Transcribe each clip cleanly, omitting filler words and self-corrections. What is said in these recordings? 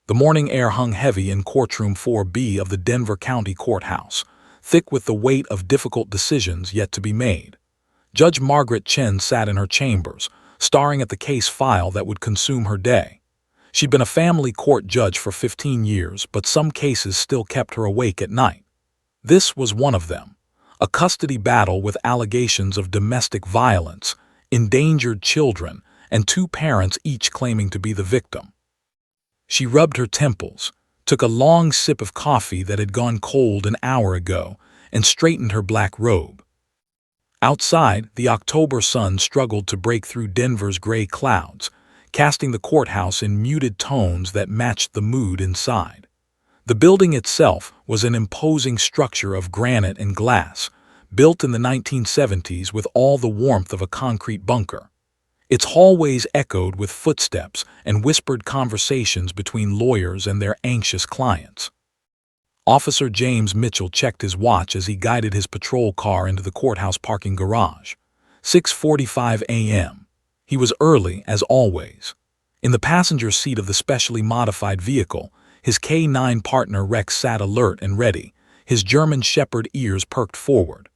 The morning air hung heavy in Courtroom 4B of the Denver County Courthouse, thick with the weight of difficult decisions yet to be made. Judge Margaret Chen sat in her chambers, staring at the case file that would consume her day. She'd been a family court judge for 15 years, but some cases still kept her awake at night. This was one of them, a custody battle with allegations of domestic violence, endangered children, and two parents each claiming to be the victim. She rubbed her temples, took a long sip of coffee that had gone cold an hour ago, and straightened her black robe. Outside, the October sun struggled to break through Denver's gray clouds, casting the courthouse in muted tones that matched the mood inside. The building itself was an imposing structure of granite and glass, built in the 1970s with all the warmth of a concrete bunker. Its hallways echoed with footsteps and whispered conversations between lawyers and their anxious clients. Officer James Mitchell checked his watch as he guided his patrol car into the courthouse parking garage. 6:45 a.m. He was early, as always. In the passenger seat of the specially modified vehicle, his K9 partner Rex sat alert and ready, his German Shepherd ears perked forward.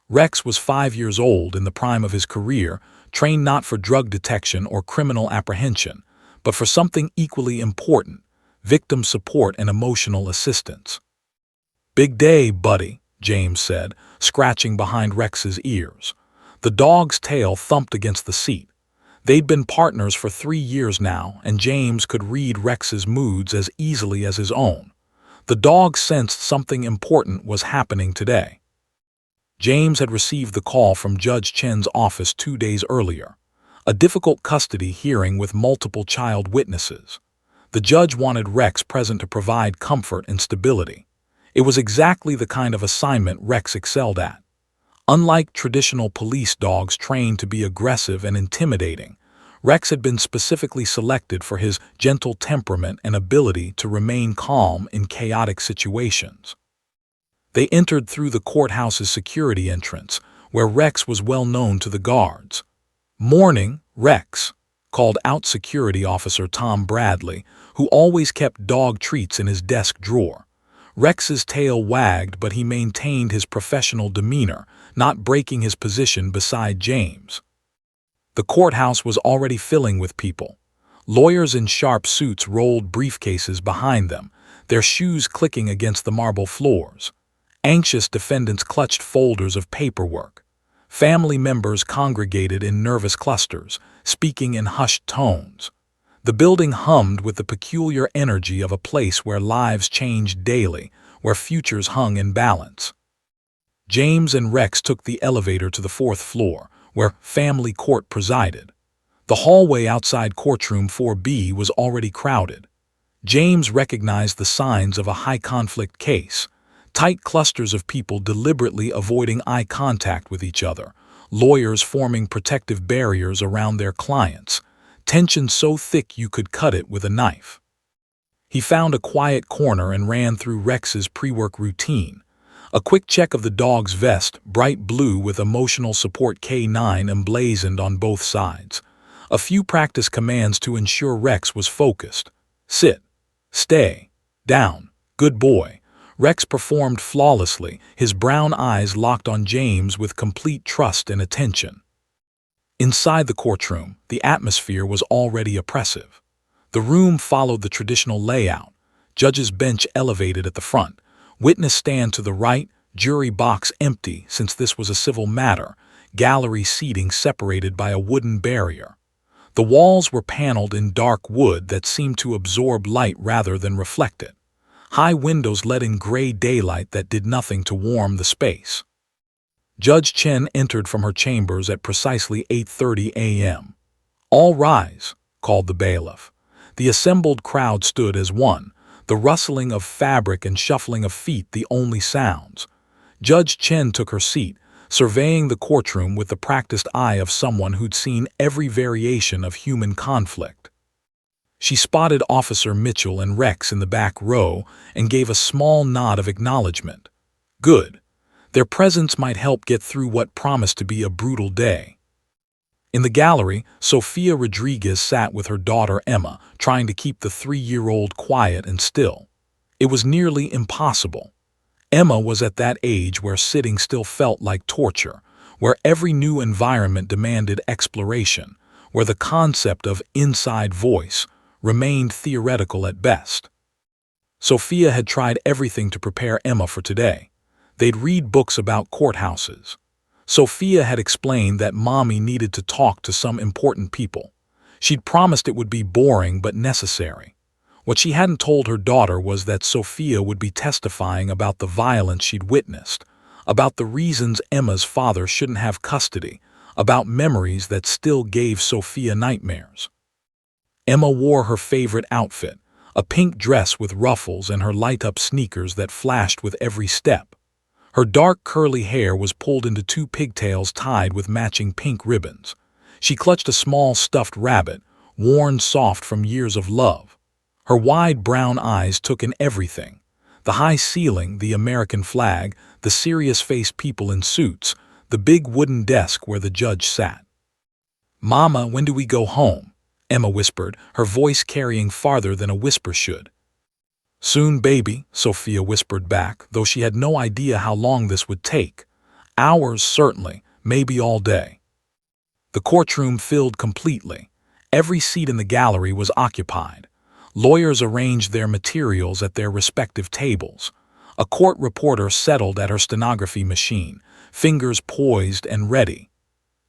Rex was 5 years old, in the prime of his career, trained not for drug detection or criminal apprehension, but for something equally important: victim support and emotional assistance. "Big day, buddy," James said, scratching behind Rex's ears. The dog's tail thumped against the seat. They'd been partners for 3 years now, and James could read Rex's moods as easily as his own. The dog sensed something important was happening today. James had received the call from Judge Chen's office 2 days earlier, a difficult custody hearing with multiple child witnesses. The judge wanted Rex present to provide comfort and stability. It was exactly the kind of assignment Rex excelled at. Unlike traditional police dogs trained to be aggressive and intimidating, Rex had been specifically selected for his gentle temperament and ability to remain calm in chaotic situations. They entered through the courthouse's security entrance, where Rex was well known to the guards. "Morning, Rex," called out Security Officer Tom Bradley, who always kept dog treats in his desk drawer. Rex's tail wagged, but he maintained his professional demeanor, not breaking his position beside James. The courthouse was already filling with people. Lawyers in sharp suits rolled briefcases behind them, their shoes clicking against the marble floors. Anxious defendants clutched folders of paperwork. Family members congregated in nervous clusters, speaking in hushed tones. The building hummed with the peculiar energy of a place where lives changed daily, where futures hung in balance. James and Rex took the elevator to the 4th floor, where family court presided. The hallway outside Courtroom 4B was already crowded. James recognized the signs of a high-conflict case: tight clusters of people deliberately avoiding eye contact with each other, lawyers forming protective barriers around their clients, tension so thick you could cut it with a knife. He found a quiet corner and ran through Rex's pre-work routine. A quick check of the dog's vest, bright blue with emotional support K9 emblazoned on both sides. A few practice commands to ensure Rex was focused. "Sit. Stay. Down. Good boy." Rex performed flawlessly, his brown eyes locked on James with complete trust and attention. Inside the courtroom, the atmosphere was already oppressive. The room followed the traditional layout: judge's bench elevated at the front, witness stand to the right, jury box empty since this was a civil matter, gallery seating separated by a wooden barrier. The walls were paneled in dark wood that seemed to absorb light rather than reflect it. High windows let in gray daylight that did nothing to warm the space. Judge Chen entered from her chambers at precisely 8:30 a.m. "All rise," called the bailiff. The assembled crowd stood as one, the rustling of fabric and shuffling of feet the only sounds. Judge Chen took her seat, surveying the courtroom with the practiced eye of someone who'd seen every variation of human conflict. She spotted Officer Mitchell and Rex in the back row and gave a small nod of acknowledgement. Good. Their presence might help get through what promised to be a brutal day. In the gallery, Sofia Rodriguez sat with her daughter Emma, trying to keep the 3-year-old quiet and still. It was nearly impossible. Emma was at that age where sitting still felt like torture, where every new environment demanded exploration, where the concept of inside voice remained theoretical at best. Sofia had tried everything to prepare Emma for today. They'd read books about courthouses. Sofia had explained that Mommy needed to talk to some important people. She'd promised it would be boring but necessary. What she hadn't told her daughter was that Sofia would be testifying about the violence she'd witnessed, about the reasons Emma's father shouldn't have custody, about memories that still gave Sofia nightmares. Emma wore her favorite outfit, a pink dress with ruffles and her light-up sneakers that flashed with every step. Her dark curly hair was pulled into 2 pigtails tied with matching pink ribbons. She clutched a small stuffed rabbit, worn soft from years of love. Her wide brown eyes took in everything: the high ceiling, the American flag, the serious-faced people in suits, the big wooden desk where the judge sat. "Mama, when do we go home?" Emma whispered, her voice carrying farther than a whisper should. "Soon, baby," Sofia whispered back, though she had no idea how long this would take. Hours, certainly, maybe all day. The courtroom filled completely. Every seat in the gallery was occupied. Lawyers arranged their materials at their respective tables. A court reporter settled at her stenography machine, fingers poised and ready.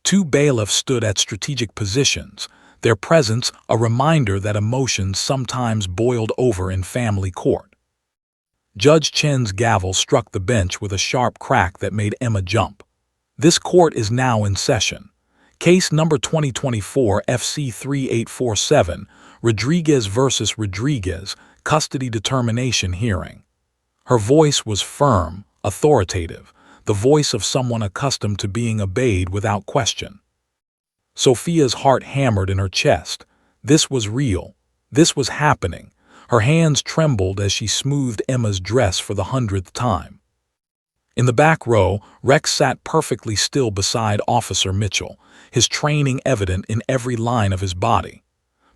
2 bailiffs stood at strategic positions, their presence a reminder that emotions sometimes boiled over in family court. Judge Chen's gavel struck the bench with a sharp crack that made Emma jump. "This court is now in session. Case number 2024 FC 3847, Rodriguez versus Rodriguez, custody determination hearing." Her voice was firm, authoritative, the voice of someone accustomed to being obeyed without question. Sofia's heart hammered in her chest. This was real. This was happening. Her hands trembled as she smoothed Emma's dress for the 100th time. In the back row, Rex sat perfectly still beside Officer Mitchell, his training evident in every line of his body.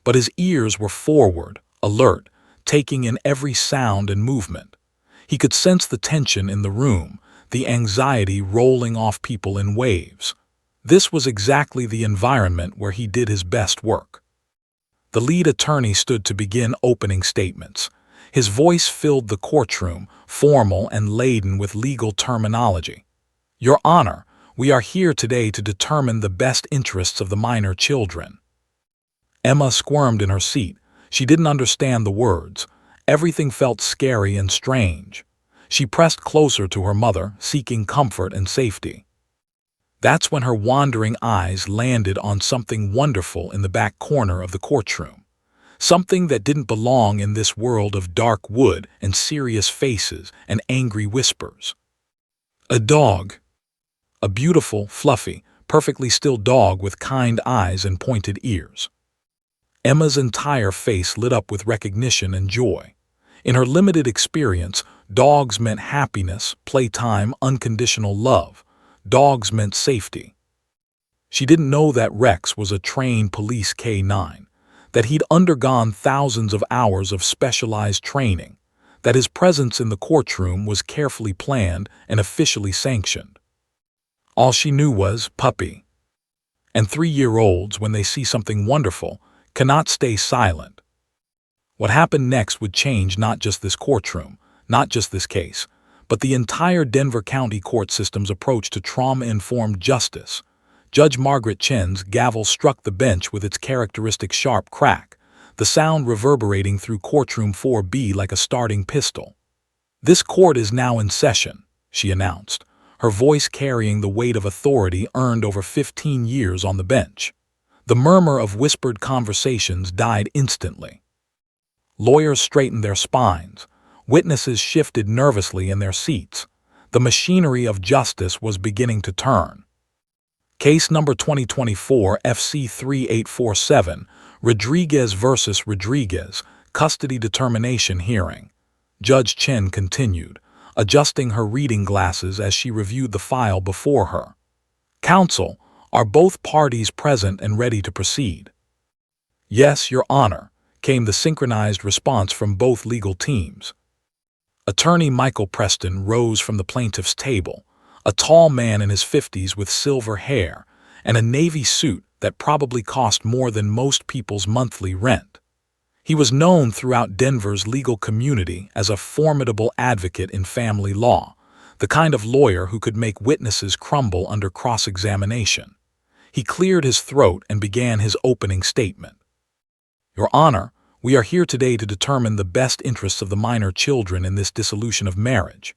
But his ears were forward, alert, taking in every sound and movement. He could sense the tension in the room, the anxiety rolling off people in waves. This was exactly the environment where he did his best work. The lead attorney stood to begin opening statements. His voice filled the courtroom, formal and laden with legal terminology. "Your Honor, we are here today to determine the best interests of the minor children." Emma squirmed in her seat. She didn't understand the words. Everything felt scary and strange. She pressed closer to her mother, seeking comfort and safety. That's when her wandering eyes landed on something wonderful in the back corner of the courtroom. Something that didn't belong in this world of dark wood and serious faces and angry whispers. A dog. A beautiful, fluffy, perfectly still dog with kind eyes and pointed ears. Emma's entire face lit up with recognition and joy. In her limited experience, dogs meant happiness, playtime, unconditional love. Dogs meant safety. She didn't know that Rex was a trained police K-9, that he'd undergone thousands of hours of specialized training, that his presence in the courtroom was carefully planned and officially sanctioned. All she knew was puppy. And 3-year-olds, when they see something wonderful, cannot stay silent. What happened next would change not just this courtroom, not just this case, but the entire Denver County court system's approach to trauma-informed justice. Judge Margaret Chen's gavel struck the bench with its characteristic sharp crack, the sound reverberating through courtroom 4B like a starting pistol. "This court is now in session," she announced, her voice carrying the weight of authority earned over 15 years on the bench. The murmur of whispered conversations died instantly. Lawyers straightened their spines. Witnesses shifted nervously in their seats. The machinery of justice was beginning to turn. Case number 2024 FC 3847, Rodriguez versus Rodriguez, custody determination hearing. Judge Chen continued, adjusting her reading glasses as she reviewed the file before her. "Counsel, Are both parties present and ready to proceed? Yes, Your Honor, came the synchronized response from both legal teams. Attorney Michael Preston rose from the plaintiff's table, a tall man in his 50s with silver hair and a navy suit that probably cost more than most people's monthly rent. He was known throughout Denver's legal community as a formidable advocate in family law, the kind of lawyer who could make witnesses crumble under cross-examination. He cleared his throat and began his opening statement. Your Honor, we are here today to determine the best interests of the minor children in this dissolution of marriage.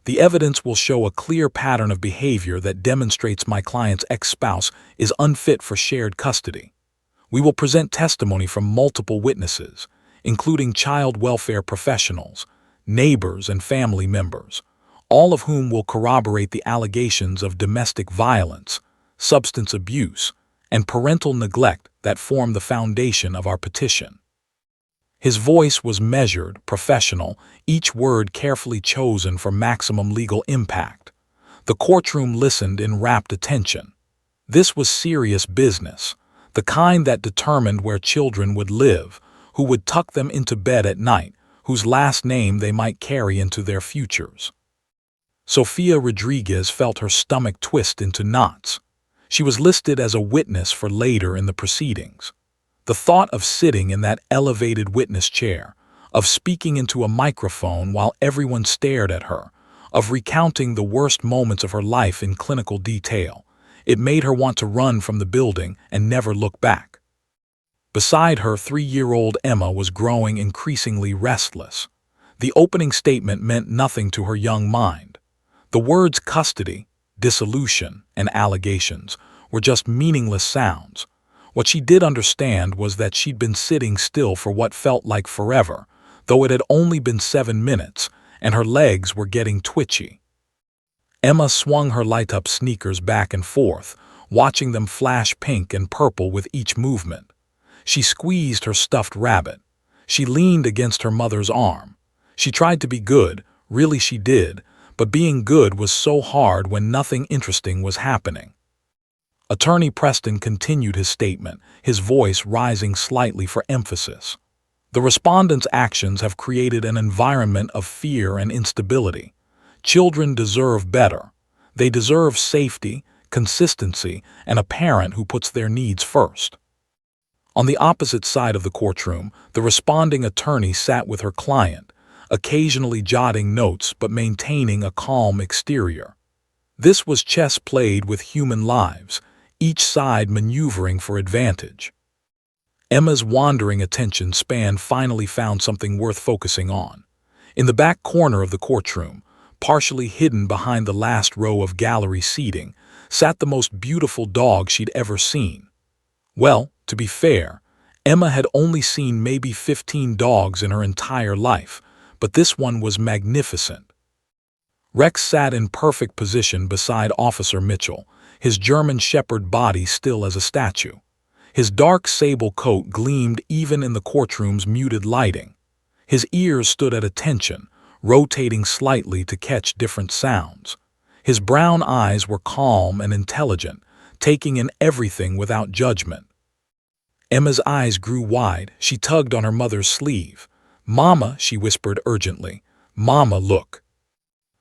The evidence will show a clear pattern of behavior that demonstrates my client's ex-spouse is unfit for shared custody. We will present testimony from multiple witnesses, including child welfare professionals, neighbors, and family members, all of whom will corroborate the allegations of domestic violence, substance abuse, and parental neglect that form the foundation of our petition. His voice was measured, professional, each word carefully chosen for maximum legal impact. The courtroom listened in rapt attention. This was serious business, the kind that determined where children would live, who would tuck them into bed at night, whose last name they might carry into their futures. Sofia Rodriguez felt her stomach twist into knots. She was listed as a witness for later in the proceedings. The thought of sitting in that elevated witness chair, of speaking into a microphone while everyone stared at her, of recounting the worst moments of her life in clinical detail, it made her want to run from the building and never look back. Beside her, 3-year-old Emma was growing increasingly restless. The opening statement meant nothing to her young mind. The words custody, dissolution, and allegations were just meaningless sounds. What she did understand was that she'd been sitting still for what felt like forever, though it had only been 7 minutes, and her legs were getting twitchy. Emma swung her light-up sneakers back and forth, watching them flash pink and purple with each movement. She squeezed her stuffed rabbit. She leaned against her mother's arm. She tried to be good, really she did, but being good was so hard when nothing interesting was happening. Attorney Preston continued his statement, his voice rising slightly for emphasis. The respondents' actions have created an environment of fear and instability. Children deserve better. They deserve safety, consistency, and a parent who puts their needs first. On the opposite side of the courtroom, the responding attorney sat with her client, occasionally jotting notes but maintaining a calm exterior. This was chess played with human lives, each side maneuvering for advantage. Emma's wandering attention span finally found something worth focusing on. In the back corner of the courtroom, partially hidden behind the last row of gallery seating, sat the most beautiful dog she'd ever seen. Well, to be fair, Emma had only seen maybe 15 dogs in her entire life, but this one was magnificent. Rex sat in perfect position beside Officer Mitchell, his German Shepherd body still as a statue. His dark sable coat gleamed even in the courtroom's muted lighting. His ears stood at attention, rotating slightly to catch different sounds. His brown eyes were calm and intelligent, taking in everything without judgment. Emma's eyes grew wide. She tugged on her mother's sleeve. "Mama," she whispered urgently. "Mama, look."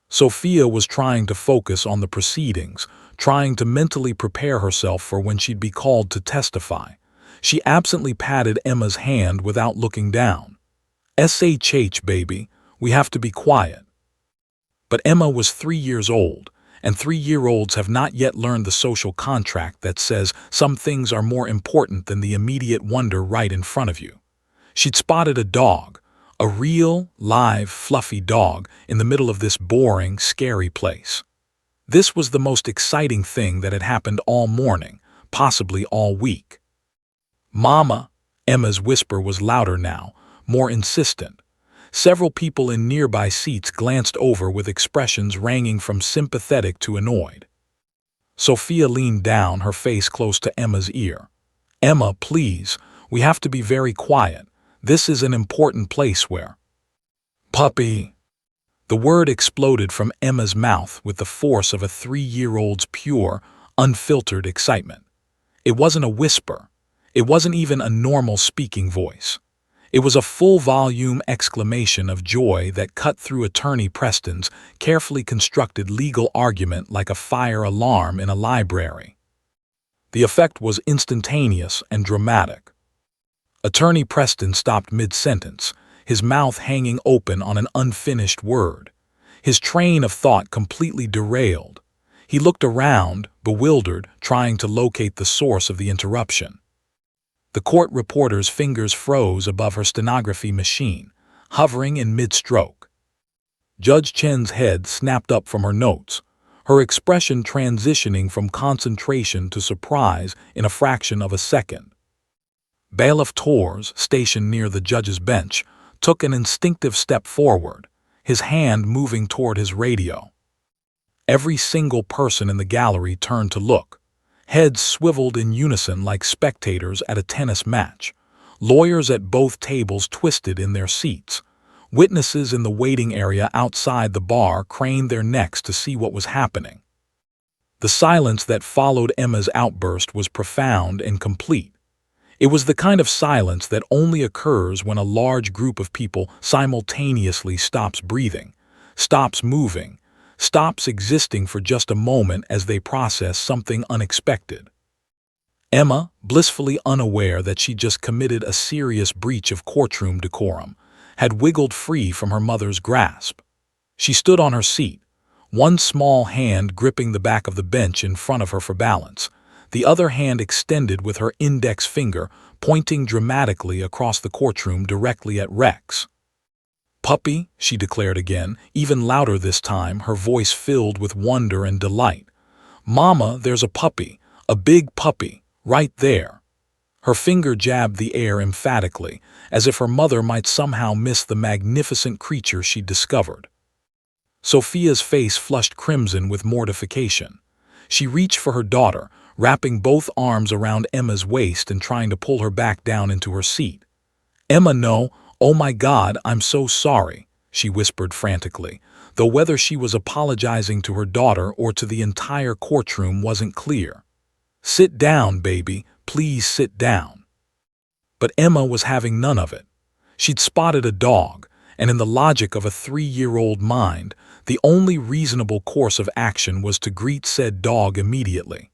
Sofia was trying to focus on the proceedings, trying to mentally prepare herself for when she'd be called to testify. She absently patted Emma's hand without looking down. "SHH, baby, we have to be quiet." But Emma was 3 years old, and 3-year-olds have not yet learned the social contract that says some things are more important than the immediate wonder right in front of you. She'd spotted a dog, a real, live, fluffy dog in the middle of this boring, scary place. This was the most exciting thing that had happened all morning, possibly all week. "Mama," Emma's whisper was louder now, more insistent. Several people in nearby seats glanced over with expressions ranging from sympathetic to annoyed. Sofia leaned down, her face close to Emma's ear. "Emma, please, we have to be very quiet. This is an important place where—" "Puppy!" The word exploded from Emma's mouth with the force of a 3-year-old's pure, unfiltered excitement. It wasn't a whisper. It wasn't even a normal speaking voice. It was a full-volume exclamation of joy that cut through Attorney Preston's carefully constructed legal argument like a fire alarm in a library. The effect was instantaneous and dramatic. Attorney Preston stopped mid-sentence, his mouth hanging open on an unfinished word. His train of thought completely derailed. He looked around, bewildered, trying to locate the source of the interruption. The court reporter's fingers froze above her stenography machine, hovering in mid-stroke. Judge Chen's head snapped up from her notes, her expression transitioning from concentration to surprise in a fraction of a second. Bailiff Torres, stationed near the judge's bench, took an instinctive step forward, his hand moving toward his radio. Every single person in the gallery turned to look. Heads swiveled in unison like spectators at a tennis match. Lawyers at both tables twisted in their seats. Witnesses in the waiting area outside the bar craned their necks to see what was happening. The silence that followed Emma's outburst was profound and complete. It was the kind of silence that only occurs when a large group of people simultaneously stops breathing, stops moving, stops existing for just a moment as they process something unexpected. Emma, blissfully unaware that she just committed a serious breach of courtroom decorum, had wiggled free from her mother's grasp. She stood on her seat, one small hand gripping the back of the bench in front of her for balance, the other hand extended with her index finger pointing dramatically across the courtroom directly at Rex. "Puppy," she declared again, even louder this time, her voice filled with wonder and delight. "Mama, there's a puppy, a big puppy, right there." Her finger jabbed the air emphatically, as if her mother might somehow miss the magnificent creature she'd discovered. Sophia's face flushed crimson with mortification. She reached for her daughter, wrapping both arms around Emma's waist and trying to pull her back down into her seat. "Emma, no. Oh my God, I'm so sorry," she whispered frantically, though whether she was apologizing to her daughter or to the entire courtroom wasn't clear. "Sit down, baby, please sit down." But Emma was having none of it. She'd spotted a dog, and in the logic of a 3-year-old mind, the only reasonable course of action was to greet said dog immediately.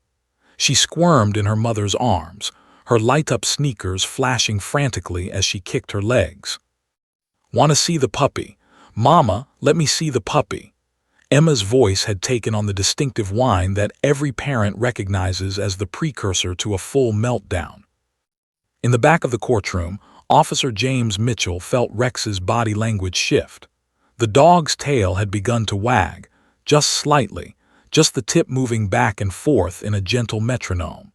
She squirmed in her mother's arms, her light-up sneakers flashing frantically as she kicked her legs. "Want to see the puppy? Mama, let me see the puppy." Emma's voice had taken on the distinctive whine that every parent recognizes as the precursor to a full meltdown. In the back of the courtroom, Officer James Mitchell felt Rex's body language shift. The dog's tail had begun to wag, just slightly, just the tip moving back and forth in a gentle metronome.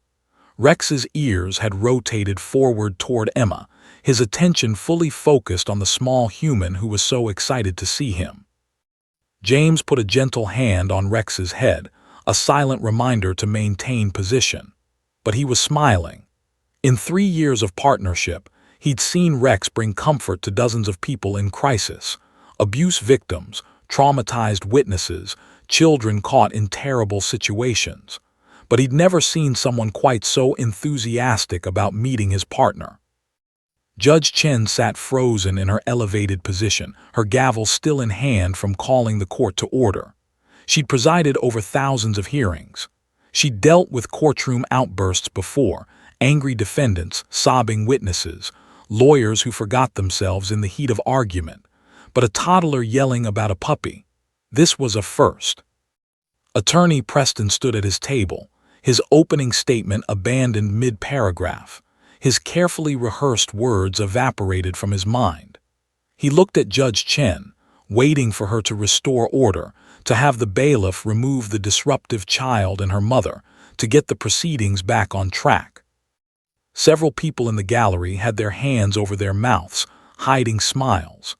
Rex's ears had rotated forward toward Emma, his attention fully focused on the small human who was so excited to see him. James put a gentle hand on Rex's head, a silent reminder to maintain position. But he was smiling. In 3 years of partnership, he'd seen Rex bring comfort to dozens of people in crisis, abuse victims, traumatized witnesses, children caught in terrible situations. But he'd never seen someone quite so enthusiastic about meeting his partner. Judge Chen sat frozen in her elevated position, her gavel still in hand from calling the court to order. She'd presided over thousands of hearings. She'd dealt with courtroom outbursts before, angry defendants, sobbing witnesses, lawyers who forgot themselves in the heat of argument. But a toddler yelling about a puppy, this was a first. Attorney Preston stood at his table, his opening statement abandoned mid-paragraph. His carefully rehearsed words evaporated from his mind. He looked at Judge Chen, waiting for her to restore order, to have the bailiff remove the disruptive child and her mother, to get the proceedings back on track. Several people in the gallery had their hands over their mouths, hiding smiles.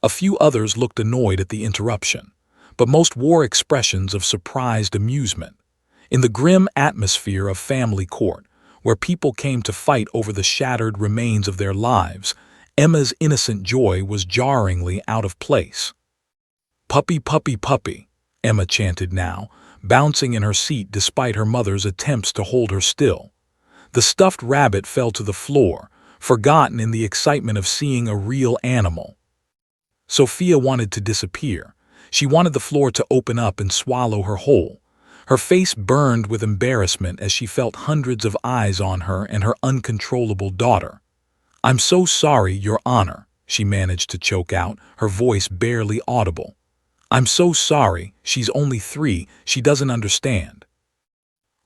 A few others looked annoyed at the interruption, but most wore expressions of surprised amusement. In the grim atmosphere of family court, where people came to fight over the shattered remains of their lives, Emma's innocent joy was jarringly out of place. "Puppy, puppy, puppy," Emma chanted now, bouncing in her seat despite her mother's attempts to hold her still. The stuffed rabbit fell to the floor, forgotten in the excitement of seeing a real animal. Sophia wanted to disappear. She wanted the floor to open up and swallow her whole. Her face burned with embarrassment as she felt hundreds of eyes on her and her uncontrollable daughter. "I'm so sorry, Your Honor," she managed to choke out, her voice barely audible. "I'm so sorry, she's only 3, she doesn't understand."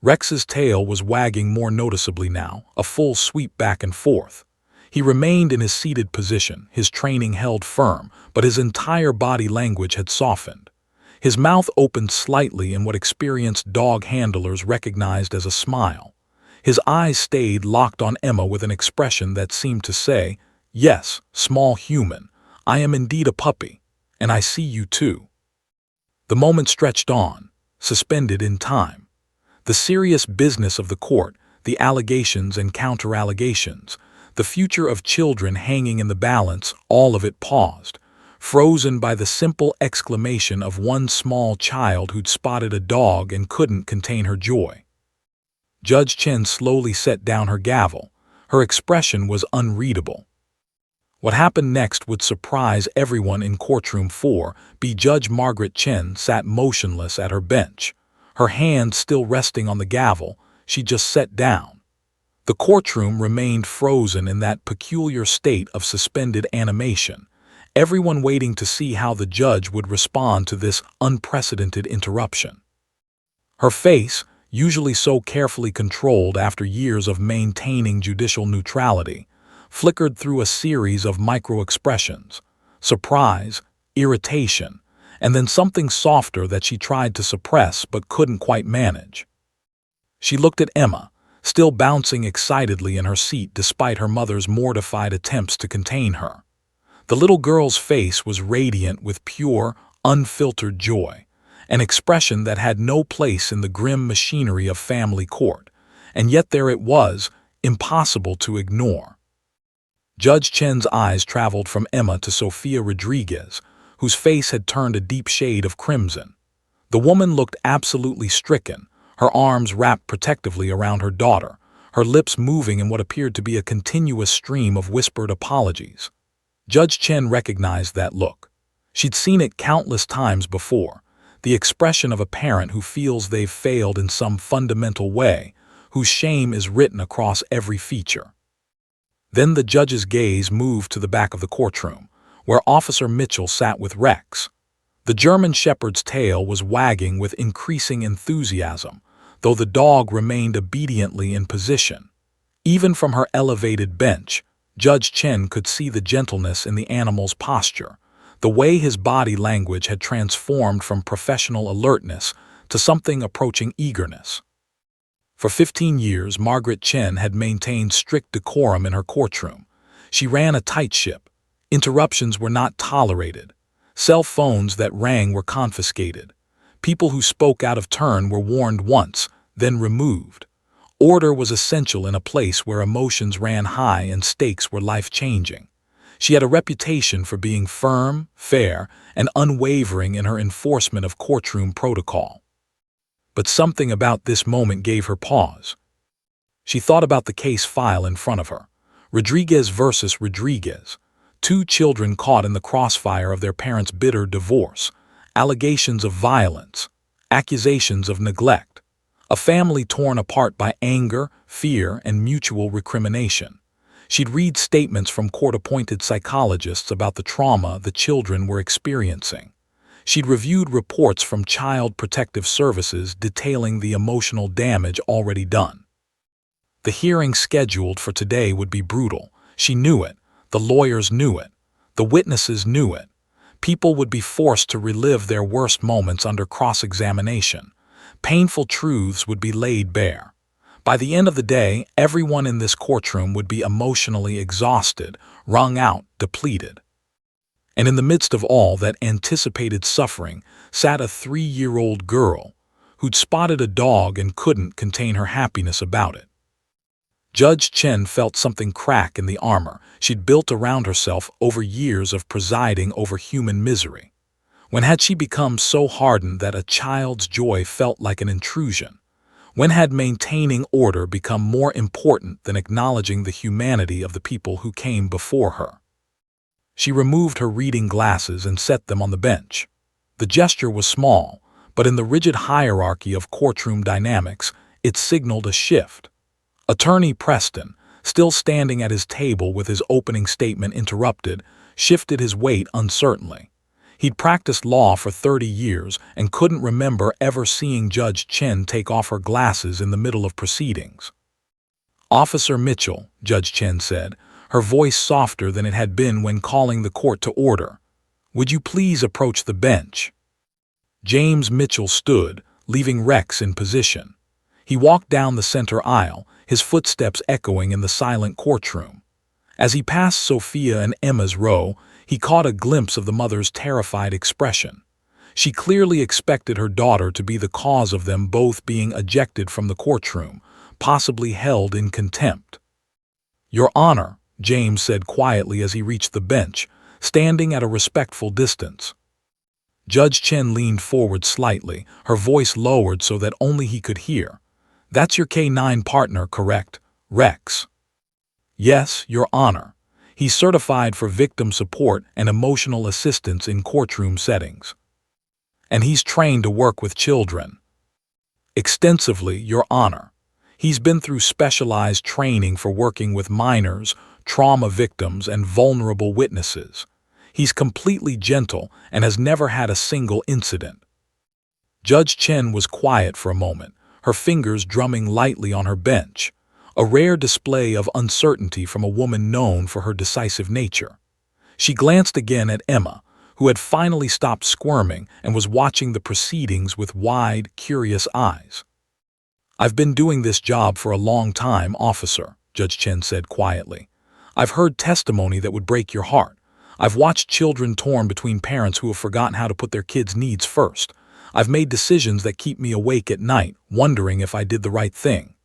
Rex's tail was wagging more noticeably now, a full sweep back and forth. He remained in his seated position, his training held firm, but his entire body language had softened. His mouth opened slightly in what experienced dog handlers recognized as a smile. His eyes stayed locked on Emma with an expression that seemed to say, "Yes, small human, I am indeed a puppy, and I see you too." The moment stretched on, suspended in time. The serious business of the court, the allegations and counter-allegations, the future of children hanging in the balance, all of it paused, frozen by the simple exclamation of one small child who'd spotted a dog and couldn't contain her joy. Judge Chen slowly set down her gavel. Her expression was unreadable. What happened next would surprise everyone in Courtroom 4. Judge Margaret Chen sat motionless at her bench. Her hand still resting on the gavel, she just sat down. The courtroom remained frozen in that peculiar state of suspended animation, everyone waiting to see how the judge would respond to this unprecedented interruption. Her face, usually so carefully controlled after years of maintaining judicial neutrality, flickered through a series of micro-expressions: surprise, irritation, and then something softer that she tried to suppress but couldn't quite manage. She looked at Emma, still bouncing excitedly in her seat despite her mother's mortified attempts to contain her. The little girl's face was radiant with pure, unfiltered joy, an expression that had no place in the grim machinery of family court, and yet there it was, impossible to ignore. Judge Chen's eyes traveled from Emma to Sofia Rodriguez, whose face had turned a deep shade of crimson. The woman looked absolutely stricken, her arms wrapped protectively around her daughter, her lips moving in what appeared to be a continuous stream of whispered apologies. Judge Chen recognized that look. She'd seen it countless times before, the expression of a parent who feels they've failed in some fundamental way, whose shame is written across every feature. Then the judge's gaze moved to the back of the courtroom, where Officer Mitchell sat with Rex. The German shepherd's tail was wagging with increasing enthusiasm, though the dog remained obediently in position. Even from her elevated bench, Judge Chen could see the gentleness in the animal's posture, the way his body language had transformed from professional alertness to something approaching eagerness. For 15 years, Margaret Chen had maintained strict decorum in her courtroom. She ran a tight ship. Interruptions were not tolerated. Cell phones that rang were confiscated. People who spoke out of turn were warned once, then removed. Order was essential in a place where emotions ran high and stakes were life-changing. She had a reputation for being firm, fair, and unwavering in her enforcement of courtroom protocol. But something about this moment gave her pause. She thought about the case file in front of her. Rodriguez versus Rodriguez. 2 children caught in the crossfire of their parents' bitter divorce. Allegations of violence. Accusations of neglect. A family torn apart by anger, fear, and mutual recrimination. She'd read statements from court-appointed psychologists about the trauma the children were experiencing. She'd reviewed reports from Child Protective Services detailing the emotional damage already done. The hearing scheduled for today would be brutal. She knew it. The lawyers knew it. The witnesses knew it. People would be forced to relive their worst moments under cross-examination. Painful truths would be laid bare. By the end of the day, everyone in this courtroom would be emotionally exhausted, wrung out, depleted. And in the midst of all that anticipated suffering sat a 3-year-old girl who'd spotted a dog and couldn't contain her happiness about it. Judge Chen felt something crack in the armor she'd built around herself over years of presiding over human misery. When had she become so hardened that a child's joy felt like an intrusion? When had maintaining order become more important than acknowledging the humanity of the people who came before her? She removed her reading glasses and set them on the bench. The gesture was small, but in the rigid hierarchy of courtroom dynamics, it signaled a shift. Attorney Preston, still standing at his table with his opening statement interrupted, shifted his weight uncertainly. He'd practiced law for 30 years and couldn't remember ever seeing Judge Chen take off her glasses in the middle of proceedings. "Officer Mitchell," Judge Chen said, her voice softer than it had been when calling the court to order, "would you please approach the bench?" James Mitchell stood, leaving Rex in position. He walked down the center aisle, his footsteps echoing in the silent courtroom. As he passed Sophia and Emma's row, he caught a glimpse of the mother's terrified expression. She clearly expected her daughter to be the cause of them both being ejected from the courtroom, possibly held in contempt. "Your Honor," James said quietly as he reached the bench, standing at a respectful distance. Judge Chen leaned forward slightly, her voice lowered so that only he could hear. "That's your K-9 partner, correct, Rex?" "Yes, Your Honor. He's certified for victim support and emotional assistance in courtroom settings. And he's trained to work with children." "Extensively, Your Honor. He's been through specialized training for working with minors, trauma victims, and vulnerable witnesses. He's completely gentle and has never had a single incident." Judge Chen was quiet for a moment, her fingers drumming lightly on her bench, a rare display of uncertainty from a woman known for her decisive nature. She glanced again at Emma, who had finally stopped squirming and was watching the proceedings with wide, curious eyes. "I've been doing this job for a long time, officer," Judge Chen said quietly. "I've heard testimony that would break your heart. I've watched children torn between parents who have forgotten how to put their kids' needs first. I've made decisions that keep me awake at night, wondering if I did the right thing."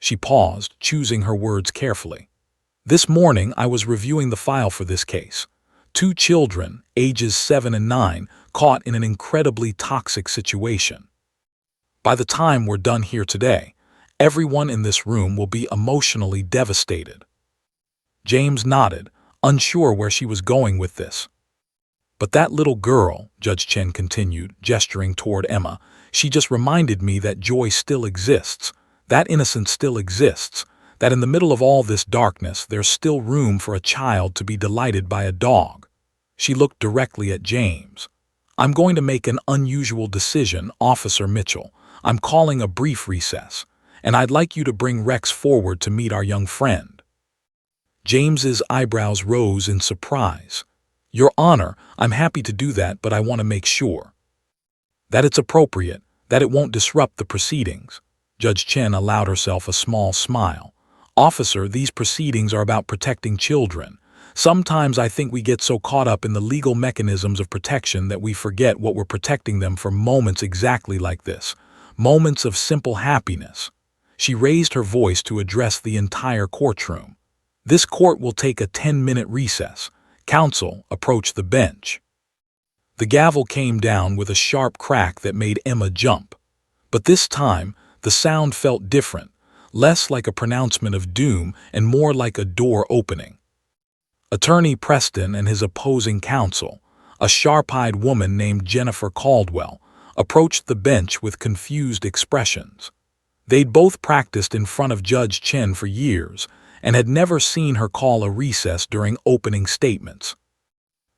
She paused, choosing her words carefully. "This morning I was reviewing the file for this case. 2 children, ages 7 and 9, caught in an incredibly toxic situation. By the time we're done here today, everyone in this room will be emotionally devastated." James nodded, unsure where she was going with this. "But that little girl," Judge Chen continued, gesturing toward Emma, "she just reminded me that joy still exists, that innocence still exists, that in the middle of all this darkness there's still room for a child to be delighted by a dog." She looked directly at James. "I'm going to make an unusual decision, Officer Mitchell. I'm calling a brief recess, and I'd like you to bring Rex forward to meet our young friend." James's eyebrows rose in surprise. "Your Honor, I'm happy to do that, but I want to make sure that it's appropriate, that it won't disrupt the proceedings." Judge Chen allowed herself a small smile. "Officer, these proceedings are about protecting children. Sometimes I think we get so caught up in the legal mechanisms of protection that we forget what we're protecting them for moments exactly like this. Moments of simple happiness." She raised her voice to address the entire courtroom. "This court will take a 10-minute recess. Counsel, approach the bench." The gavel came down with a sharp crack that made Emma jump. But this time, the sound felt different, less like a pronouncement of doom and more like a door opening. Attorney Preston and his opposing counsel, a sharp-eyed woman named Jennifer Caldwell, approached the bench with confused expressions. They'd both practiced in front of Judge Chen for years and had never seen her call a recess during opening statements.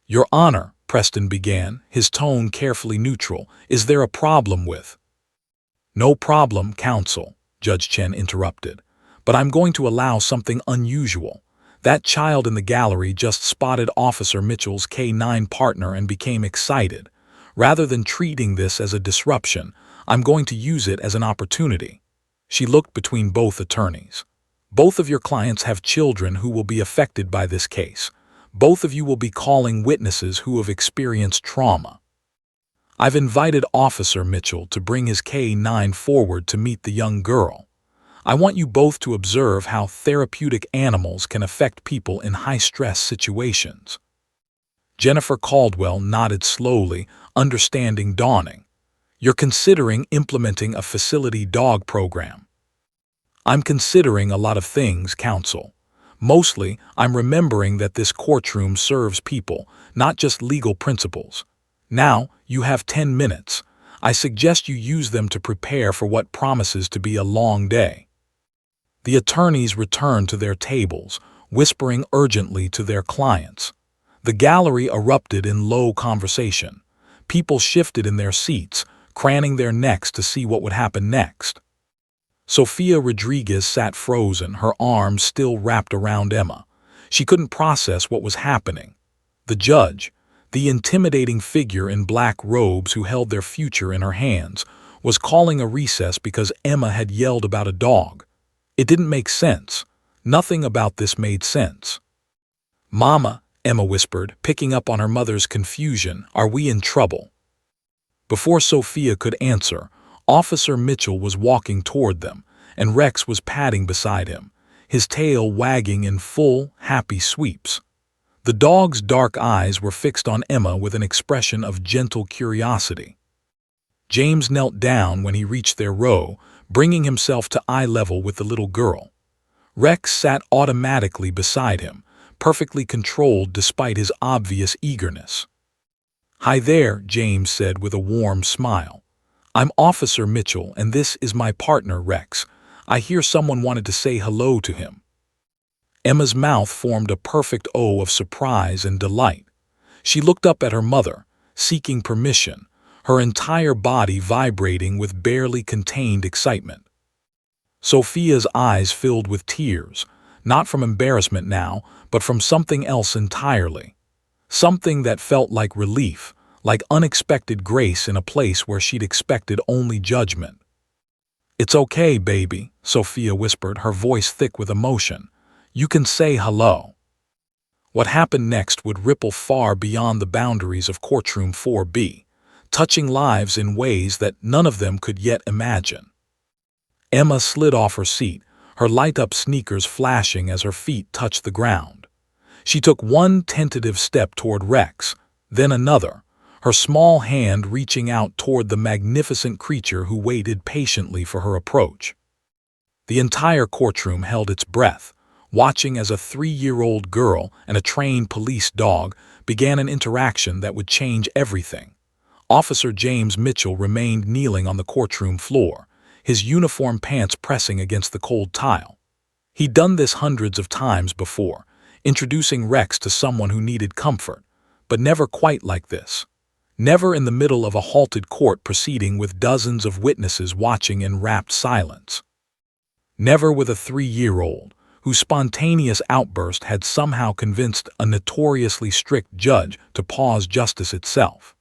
"Your Honor," Preston began, his tone carefully neutral, "is there a problem with—" "No problem, counsel," Judge Chen interrupted. "But I'm going to allow something unusual. That child in the gallery just spotted Officer Mitchell's K-9 partner and became excited. Rather than treating this as a disruption, I'm going to use it as an opportunity." She looked between both attorneys. "Both of your clients have children who will be affected by this case. Both of you will be calling witnesses who have experienced trauma. I've invited Officer Mitchell to bring his K-9 forward to meet the young girl. I want you both to observe how therapeutic animals can affect people in high-stress situations." Jennifer Caldwell nodded slowly, understanding dawning. You're considering implementing a facility dog program. I'm considering a lot of things, counsel. Mostly, I'm remembering that this courtroom serves people, not just legal principles. Now, you have 10 minutes. I suggest you use them to prepare for what promises to be a long day. The attorneys returned to their tables, whispering urgently to their clients. The gallery erupted in low conversation. People shifted in their seats, craning their necks to see what would happen next. Sofia Rodriguez sat frozen, her arms still wrapped around Emma. She couldn't process what was happening. The judge, the intimidating figure in black robes who held their future in her hands, was calling a recess because Emma had yelled about a dog. It didn't make sense. Nothing about this made sense. "Mama," Emma whispered, picking up on her mother's confusion, "are we in trouble?" Before Sophia could answer, Officer Mitchell was walking toward them, and Rex was padding beside him, his tail wagging in full, happy sweeps. The dog's dark eyes were fixed on Emma with an expression of gentle curiosity. James knelt down when he reached their row, bringing himself to eye level with the little girl. Rex sat automatically beside him, perfectly controlled despite his obvious eagerness. "Hi there," James said with a warm smile. "I'm Officer Mitchell, and this is my partner, Rex. I hear someone wanted to say hello to him." Emma's mouth formed a perfect O of surprise and delight. She looked up at her mother, seeking permission, her entire body vibrating with barely contained excitement. Sophia's eyes filled with tears, not from embarrassment now, but from something else entirely. Something that felt like relief, like unexpected grace in a place where she'd expected only judgment. "It's okay, baby," Sophia whispered, her voice thick with emotion. "You can say hello." What happened next would ripple far beyond the boundaries of Courtroom 4B, touching lives in ways that none of them could yet imagine. Emma slid off her seat, her light-up sneakers flashing as her feet touched the ground. She took one tentative step toward Rex, then another, her small hand reaching out toward the magnificent creature who waited patiently for her approach. The entire courtroom held its breath, watching as a 3-year-old girl and a trained police dog began an interaction that would change everything. Officer James Mitchell remained kneeling on the courtroom floor, his uniform pants pressing against the cold tile. He'd done this hundreds of times before, introducing Rex to someone who needed comfort, but never quite like this. Never in the middle of a halted court proceeding with dozens of witnesses watching in rapt silence. Never with a 3-year-old, whose spontaneous outburst had somehow convinced a notoriously strict judge to pause justice itself.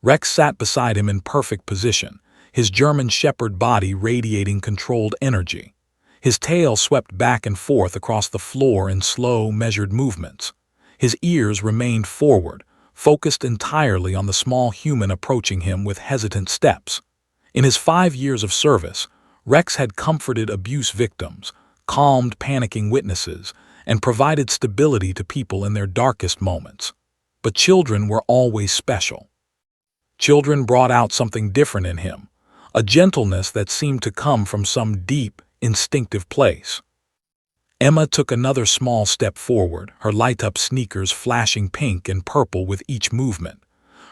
Rex sat beside him in perfect position, his German Shepherd body radiating controlled energy. His tail swept back and forth across the floor in slow, measured movements. His ears remained forward, focused entirely on the small human approaching him with hesitant steps. In his 5 years of service, Rex had comforted abuse victims, calmed panicking witnesses, and provided stability to people in their darkest moments. But children were always special. Children brought out something different in him, a gentleness that seemed to come from some deep, instinctive place. Emma took another small step forward, her light-up sneakers flashing pink and purple with each movement.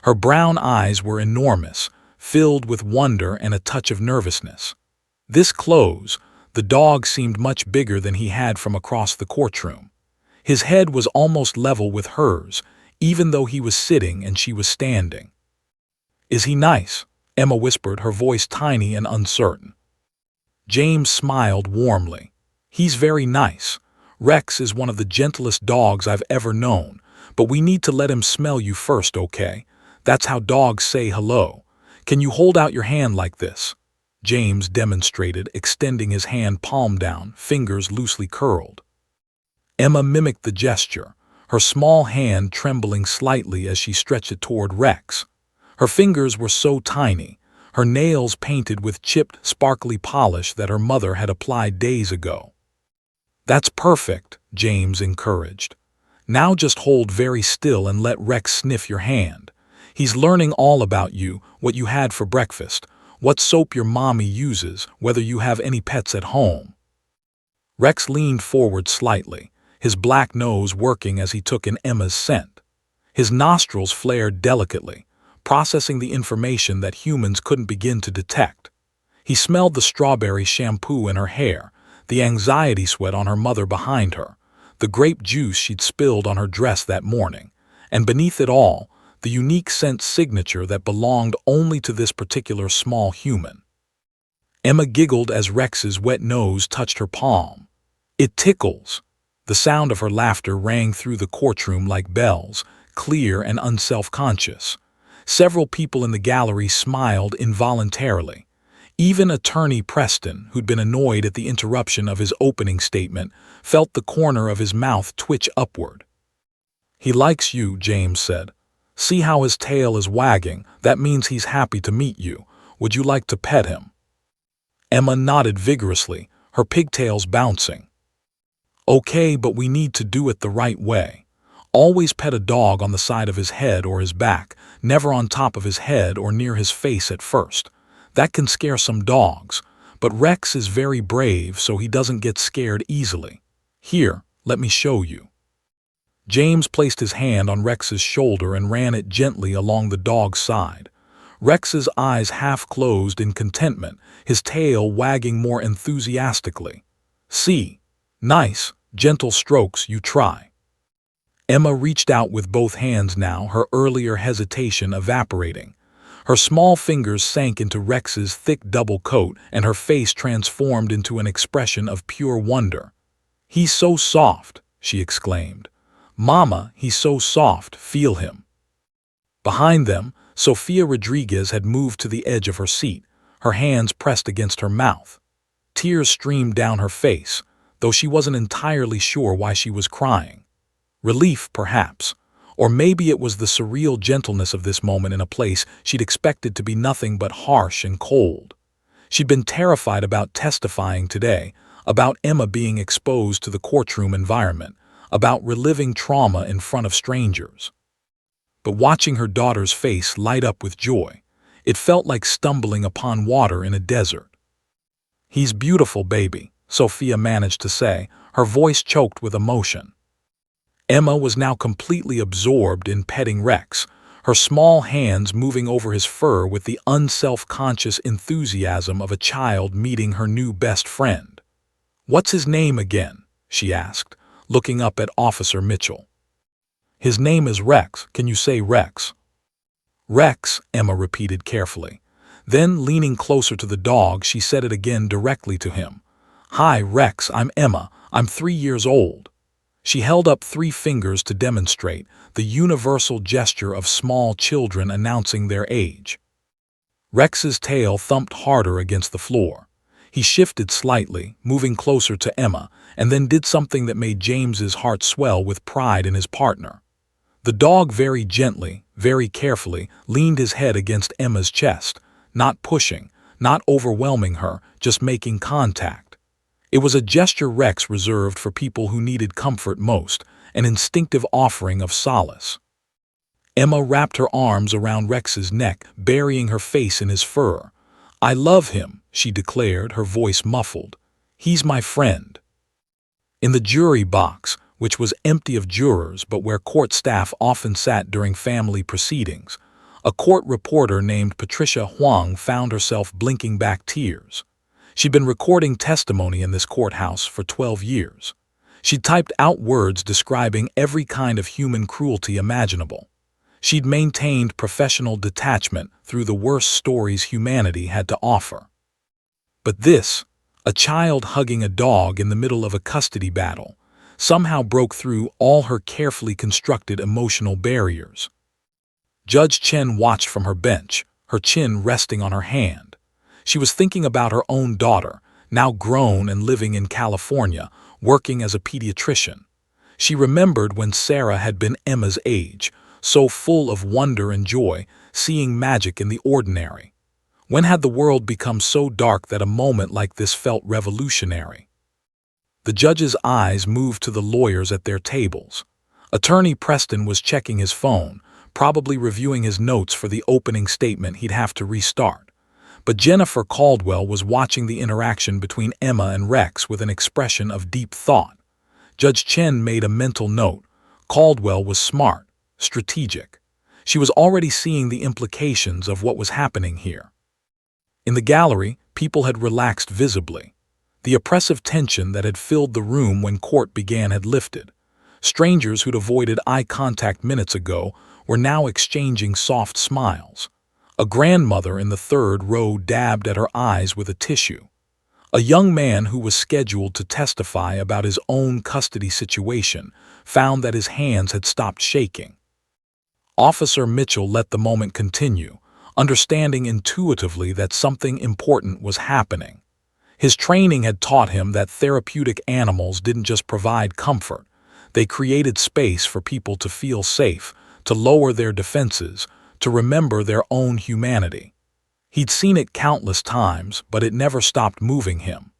Her brown eyes were enormous, filled with wonder and a touch of nervousness. This close, the dog seemed much bigger than he had from across the courtroom. His head was almost level with hers, even though he was sitting and she was standing. "Is he nice?" Emma whispered, her voice tiny and uncertain. James smiled warmly. "He's very nice. Rex is one of the gentlest dogs I've ever known, but we need to let him smell you first, okay? That's how dogs say hello. Can you hold out your hand like this?" James demonstrated, extending his hand palm down, fingers loosely curled. Emma mimicked the gesture, her small hand trembling slightly as she stretched it toward Rex. Her fingers were so tiny, her nails painted with chipped, sparkly polish that her mother had applied days ago. "That's perfect," James encouraged. "Now just hold very still and let Rex sniff your hand. He's learning all about you, what you had for breakfast, what soap your mommy uses, whether you have any pets at home." Rex leaned forward slightly, his black nose working as he took in Emma's scent. His nostrils flared delicately, processing the information that humans couldn't begin to detect. He smelled the strawberry shampoo in her hair, the anxiety sweat on her mother behind her, the grape juice she'd spilled on her dress that morning, and beneath it all, the unique scent signature that belonged only to this particular small human. Emma giggled as Rex's wet nose touched her palm. "It tickles." The sound of her laughter rang through the courtroom like bells, clear and unself-conscious. Several people in the gallery smiled involuntarily. Even Attorney Preston, who'd been annoyed at the interruption of his opening statement, felt the corner of his mouth twitch upward. "He likes you," James said. "See how his tail is wagging? That means he's happy to meet you. Would you like to pet him?" Emma nodded vigorously, her pigtails bouncing. "Okay, but we need to do it the right way. Always pet a dog on the side of his head or his back, never on top of his head or near his face at first. That can scare some dogs, but Rex is very brave, so he doesn't get scared easily. Here, let me show you." James placed his hand on Rex's shoulder and ran it gently along the dog's side. Rex's eyes half closed in contentment, his tail wagging more enthusiastically. "See? Nice, gentle strokes, you try." Emma reached out with both hands now, her earlier hesitation evaporating. Her small fingers sank into Rex's thick double coat and her face transformed into an expression of pure wonder. "He's so soft," she exclaimed. "Mama, he's so soft, feel him." Behind them, Sofia Rodriguez had moved to the edge of her seat, her hands pressed against her mouth. Tears streamed down her face, though she wasn't entirely sure why she was crying. Relief, perhaps. Or maybe it was the surreal gentleness of this moment in a place she'd expected to be nothing but harsh and cold. She'd been terrified about testifying today, about Emma being exposed to the courtroom environment, about reliving trauma in front of strangers. But watching her daughter's face light up with joy, it felt like stumbling upon water in a desert. "He's beautiful, baby," Sofia managed to say, her voice choked with emotion. Emma was now completely absorbed in petting Rex, her small hands moving over his fur with the unself-conscious enthusiasm of a child meeting her new best friend. "What's his name again?" she asked, looking up at Officer Mitchell. "His name is Rex. Can you say Rex?" "Rex," Emma repeated carefully. Then, leaning closer to the dog, she said it again directly to him. "Hi, Rex, I'm Emma. I'm 3 years old." She held up 3 fingers to demonstrate, the universal gesture of small children announcing their age. Rex's tail thumped harder against the floor. He shifted slightly, moving closer to Emma, and then did something that made James's heart swell with pride in his partner. The dog very gently, very carefully, leaned his head against Emma's chest, not pushing, not overwhelming her, just making contact. It was a gesture Rex reserved for people who needed comfort most, an instinctive offering of solace. Emma wrapped her arms around Rex's neck, burying her face in his fur. "I love him," she declared, her voice muffled. "He's my friend." In the jury box, which was empty of jurors but where court staff often sat during family proceedings, a court reporter named Patricia Huang found herself blinking back tears. She'd been recording testimony in this courthouse for 12 years. She'd typed out words describing every kind of human cruelty imaginable. She'd maintained professional detachment through the worst stories humanity had to offer. But this, a child hugging a dog in the middle of a custody battle, somehow broke through all her carefully constructed emotional barriers. Judge Chen watched from her bench, her chin resting on her hand. She was thinking about her own daughter, now grown and living in California, working as a pediatrician. She remembered when Sarah had been Emma's age, so full of wonder and joy, seeing magic in the ordinary. When had the world become so dark that a moment like this felt revolutionary? The judge's eyes moved to the lawyers at their tables. Attorney Preston was checking his phone, probably reviewing his notes for the opening statement he'd have to restart. But Jennifer Caldwell was watching the interaction between Emma and Rex with an expression of deep thought. Judge Chen made a mental note. Caldwell was smart, strategic. She was already seeing the implications of what was happening here. In the gallery, people had relaxed visibly. The oppressive tension that had filled the room when court began had lifted. Strangers who'd avoided eye contact minutes ago were now exchanging soft smiles. A grandmother in the third row dabbed at her eyes with a tissue. A young man who was scheduled to testify about his own custody situation found that his hands had stopped shaking. Officer Mitchell let the moment continue, understanding intuitively that something important was happening. His training had taught him that therapeutic animals didn't just provide comfort. They created space for people to feel safe, to lower their defenses, to remember their own humanity. He'd seen it countless times, but it never stopped moving him.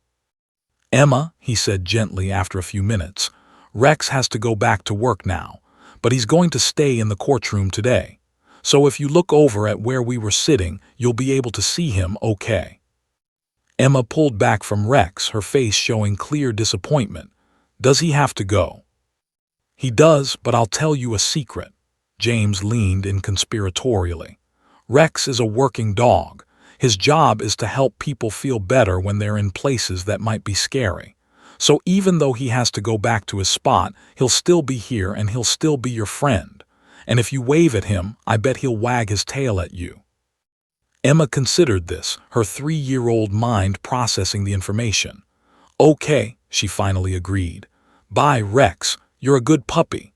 "Emma," he said gently after a few minutes, "Rex has to go back to work now, but he's going to stay in the courtroom today. So if you look over at where we were sitting, you'll be able to see him okay." Emma pulled back from Rex, her face showing clear disappointment. "Does he have to go?" "He does, but I'll tell you a secret." James leaned in conspiratorially. "Rex is a working dog. His job is to help people feel better when they're in places that might be scary. So even though he has to go back to his spot, he'll still be here and he'll still be your friend. And if you wave at him, I bet he'll wag his tail at you." Emma considered this, her 3-year-old mind processing the information. "Okay," she finally agreed. "Bye, Rex. You're a good puppy."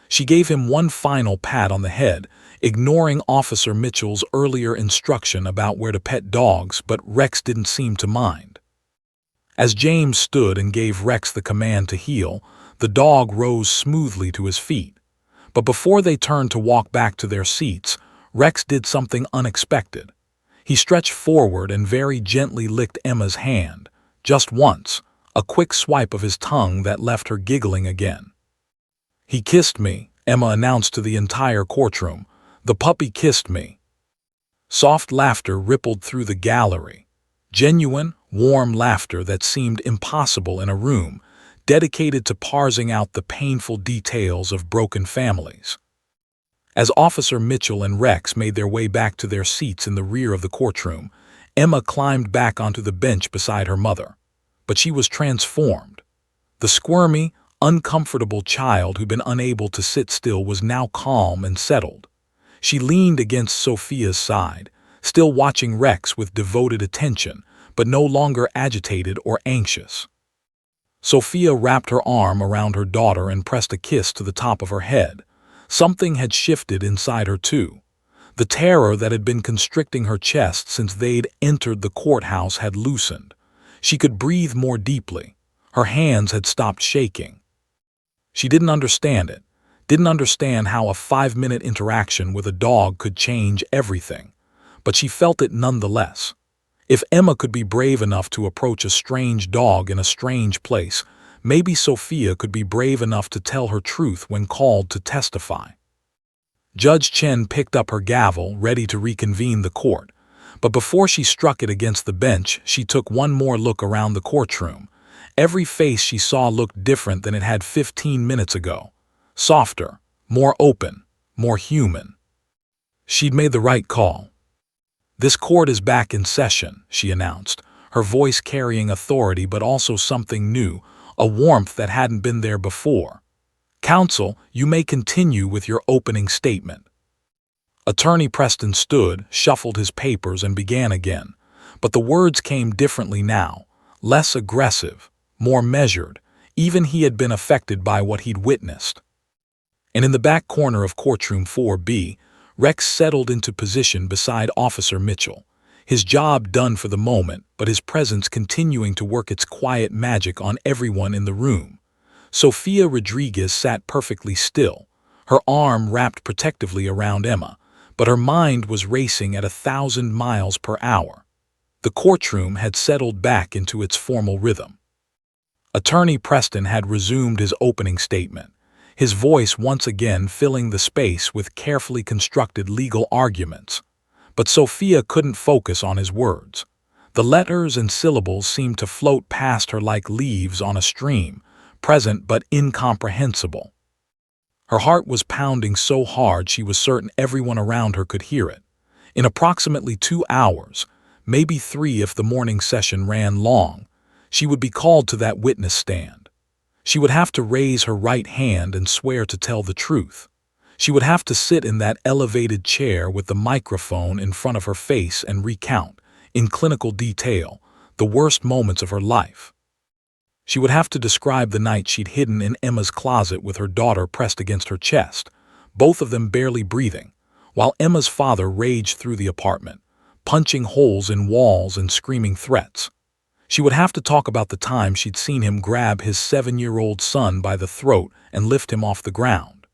She gave him one final pat on the head, ignoring Officer Mitchell's earlier instruction about where to pet dogs, but Rex didn't seem to mind. As James stood and gave Rex the command to heel, the dog rose smoothly to his feet. But before they turned to walk back to their seats, Rex did something unexpected. He stretched forward and very gently licked Emma's hand, just once, a quick swipe of his tongue that left her giggling again. "He kissed me," Emma announced to the entire courtroom. "The puppy kissed me." Soft laughter rippled through the gallery. Genuine, warm laughter that seemed impossible in a room dedicated to parsing out the painful details of broken families. As Officer Mitchell and Rex made their way back to their seats in the rear of the courtroom, Emma climbed back onto the bench beside her mother. But she was transformed. The squirmy, uncomfortable child who'd been unable to sit still was now calm and settled. She leaned against Sophia's side, still watching Rex with devoted attention, but no longer agitated or anxious. Sophia wrapped her arm around her daughter and pressed a kiss to the top of her head. Something had shifted inside her too. The terror that had been constricting her chest since they'd entered the courthouse had loosened. She could breathe more deeply. Her hands had stopped shaking. She didn't understand it, didn't understand how a 5-minute interaction with a dog could change everything, but she felt it nonetheless. If Emma could be brave enough to approach a strange dog in a strange place, maybe Sophia could be brave enough to tell her truth when called to testify. Judge Chen picked up her gavel, ready to reconvene the court, but before she struck it against the bench, she took one more look around the courtroom. Every face she saw looked different than it had 15 minutes ago. Softer, more open, more human. She'd made the right call. "This court is back in session," she announced, her voice carrying authority but also something new, a warmth that hadn't been there before. "Counsel, you may continue with your opening statement." Attorney Preston stood, shuffled his papers, and began again. But the words came differently now, less aggressive, more measured. Even he had been affected by what he'd witnessed. And in the back corner of Courtroom 4B, Rex settled into position beside Officer Mitchell, his job done for the moment, but his presence continuing to work its quiet magic on everyone in the room. Sofia Rodriguez sat perfectly still, her arm wrapped protectively around Emma, but her mind was racing at 1,000 miles per hour. The courtroom had settled back into its formal rhythm. Attorney Preston had resumed his opening statement, his voice once again filling the space with carefully constructed legal arguments. But Sophia couldn't focus on his words. The letters and syllables seemed to float past her like leaves on a stream, present but incomprehensible. Her heart was pounding so hard she was certain everyone around her could hear it. In approximately 2 hours, maybe 3 if the morning session ran long, she would be called to that witness stand. She would have to raise her right hand and swear to tell the truth. She would have to sit in that elevated chair with the microphone in front of her face and recount, in clinical detail, the worst moments of her life. She would have to describe the night she'd hidden in Emma's closet with her daughter pressed against her chest, both of them barely breathing, while Emma's father raged through the apartment, punching holes in walls and screaming threats. She would have to talk about the time she'd seen him grab his 7-year-old son by the throat and lift him off the ground.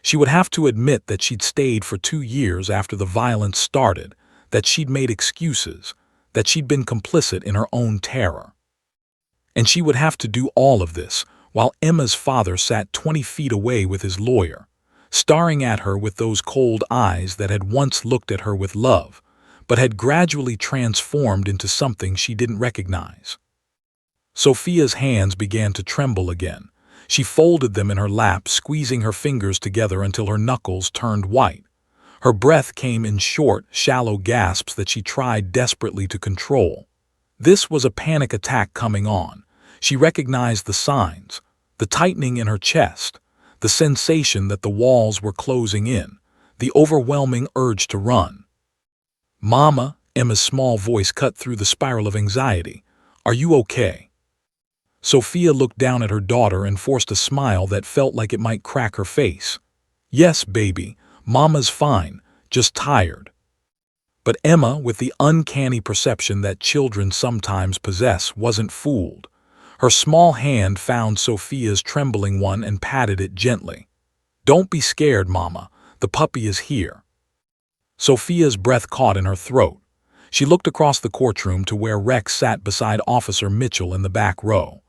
She would have to admit that she'd stayed for 2 years after the violence started, that she'd made excuses, that she'd been complicit in her own terror. And she would have to do all of this while Emma's father sat 20 feet away with his lawyer, staring at her with those cold eyes that had once looked at her with love, but had gradually transformed into something she didn't recognize. Sophia's hands began to tremble again. She folded them in her lap, squeezing her fingers together until her knuckles turned white. Her breath came in short, shallow gasps that she tried desperately to control. This was a panic attack coming on. She recognized the signs, the tightening in her chest, the sensation that the walls were closing in, the overwhelming urge to run. "Mama," Emma's small voice cut through the spiral of anxiety. "Are you okay?" Sophia looked down at her daughter and forced a smile that felt like it might crack her face. "Yes, baby, Mama's fine, just tired." But Emma, with the uncanny perception that children sometimes possess, wasn't fooled. Her small hand found Sophia's trembling one and patted it gently. "Don't be scared, Mama. The puppy is here." Sophia's breath caught in her throat. She looked across the courtroom to where Rex sat beside Officer Mitchell in the back row.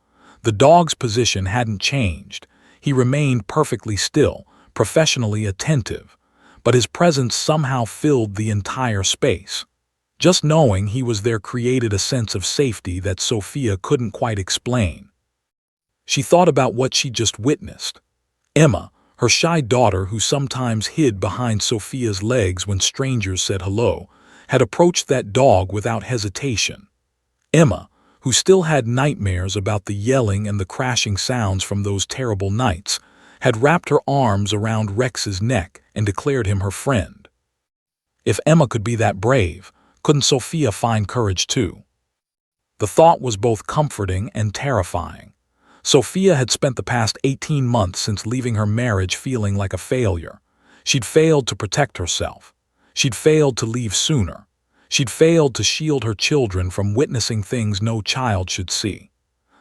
The dog's position hadn't changed. He remained perfectly still, professionally attentive, but his presence somehow filled the entire space. Just knowing he was there created a sense of safety that Sophia couldn't quite explain. She thought about what she'd just witnessed. Emma, her shy daughter who sometimes hid behind Sophia's legs when strangers said hello, had approached that dog without hesitation. Emma, who still had nightmares about the yelling and the crashing sounds from those terrible nights, had wrapped her arms around Rex's neck and declared him her friend. If Emma could be that brave, couldn't Sophia find courage too? The thought was both comforting and terrifying. Sophia had spent the past 18 months since leaving her marriage feeling like a failure. She'd failed to protect herself. She'd failed to leave sooner. She'd failed to shield her children from witnessing things no child should see.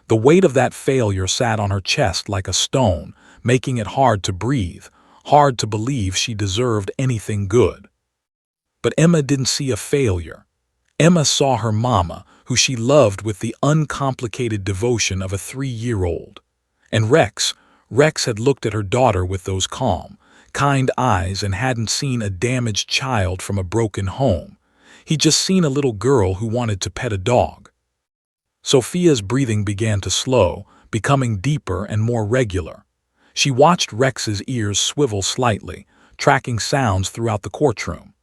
The weight of that failure sat on her chest like a stone, making it hard to breathe, hard to believe she deserved anything good. But Emma didn't see a failure. Emma saw her mama, who she loved with the uncomplicated devotion of a 3-year-old. And Rex had looked at her daughter with those calm, kind eyes and hadn't seen a damaged child from a broken home. He'd just seen a little girl who wanted to pet a dog. Sophia's breathing began to slow, becoming deeper and more regular. She watched Rex's ears swivel slightly, tracking sounds throughout the courtroom.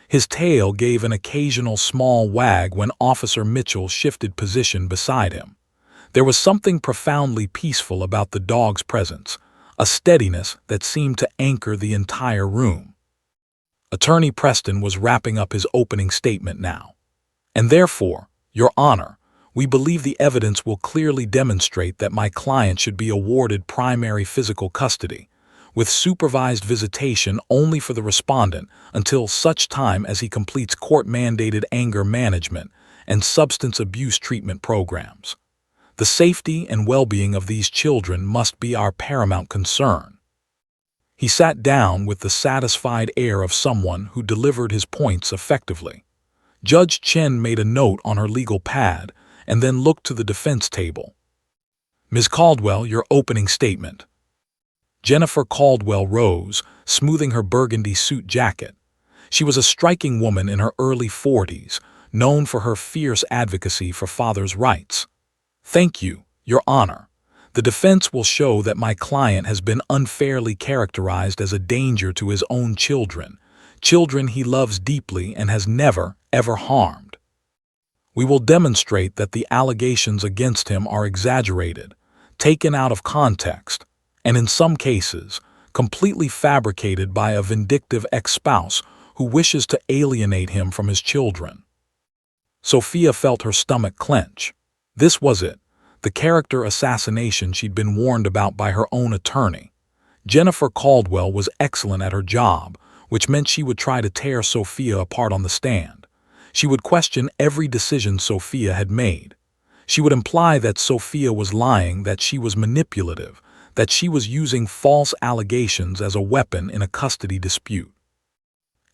His tail gave an occasional small wag when Officer Mitchell shifted position beside him. There was something profoundly peaceful about the dog's presence, a steadiness that seemed to anchor the entire room. Attorney Preston was wrapping up his opening statement now. "And therefore, Your Honor, we believe the evidence will clearly demonstrate that my client should be awarded primary physical custody, with supervised visitation only for the respondent until such time as he completes court-mandated anger management and substance abuse treatment programs. The safety and well-being of these children must be our paramount concern." He sat down with the satisfied air of someone who delivered his points effectively. Judge Chen made a note on her legal pad and then looked to the defense table. "Ms. Caldwell, your opening statement." Jennifer Caldwell rose, smoothing her burgundy suit jacket. She was a striking woman in her early 40s, known for her fierce advocacy for fathers' rights. "Thank you, Your Honor. The defense will show that my client has been unfairly characterized as a danger to his own children, children he loves deeply and has never, ever harmed. We will demonstrate that the allegations against him are exaggerated, taken out of context, and in some cases, completely fabricated by a vindictive ex-spouse who wishes to alienate him from his children." Sophia felt her stomach clench. This was it, the character assassination she'd been warned about by her own attorney. Jennifer Caldwell was excellent at her job, which meant she would try to tear Sophia apart on the stand. She would question every decision Sophia had made. She would imply that Sophia was lying, that she was manipulative, that she was using false allegations as a weapon in a custody dispute.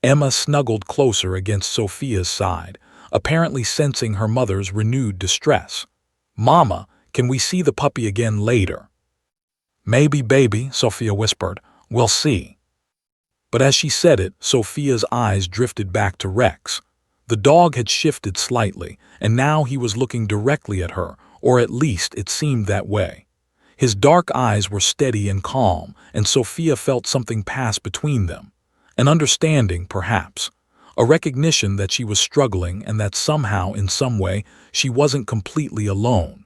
Emma snuggled closer against Sophia's side, apparently sensing her mother's renewed distress. "Mama, can we see the puppy again later?" "Maybe, baby," Sophia whispered. "We'll see." But as she said it, Sophia's eyes drifted back to Rex. The dog had shifted slightly, and now he was looking directly at her, or at least it seemed that way. His dark eyes were steady and calm, and Sophia felt something pass between them. An understanding, perhaps. A recognition that she was struggling and that somehow, in some way, she wasn't completely alone.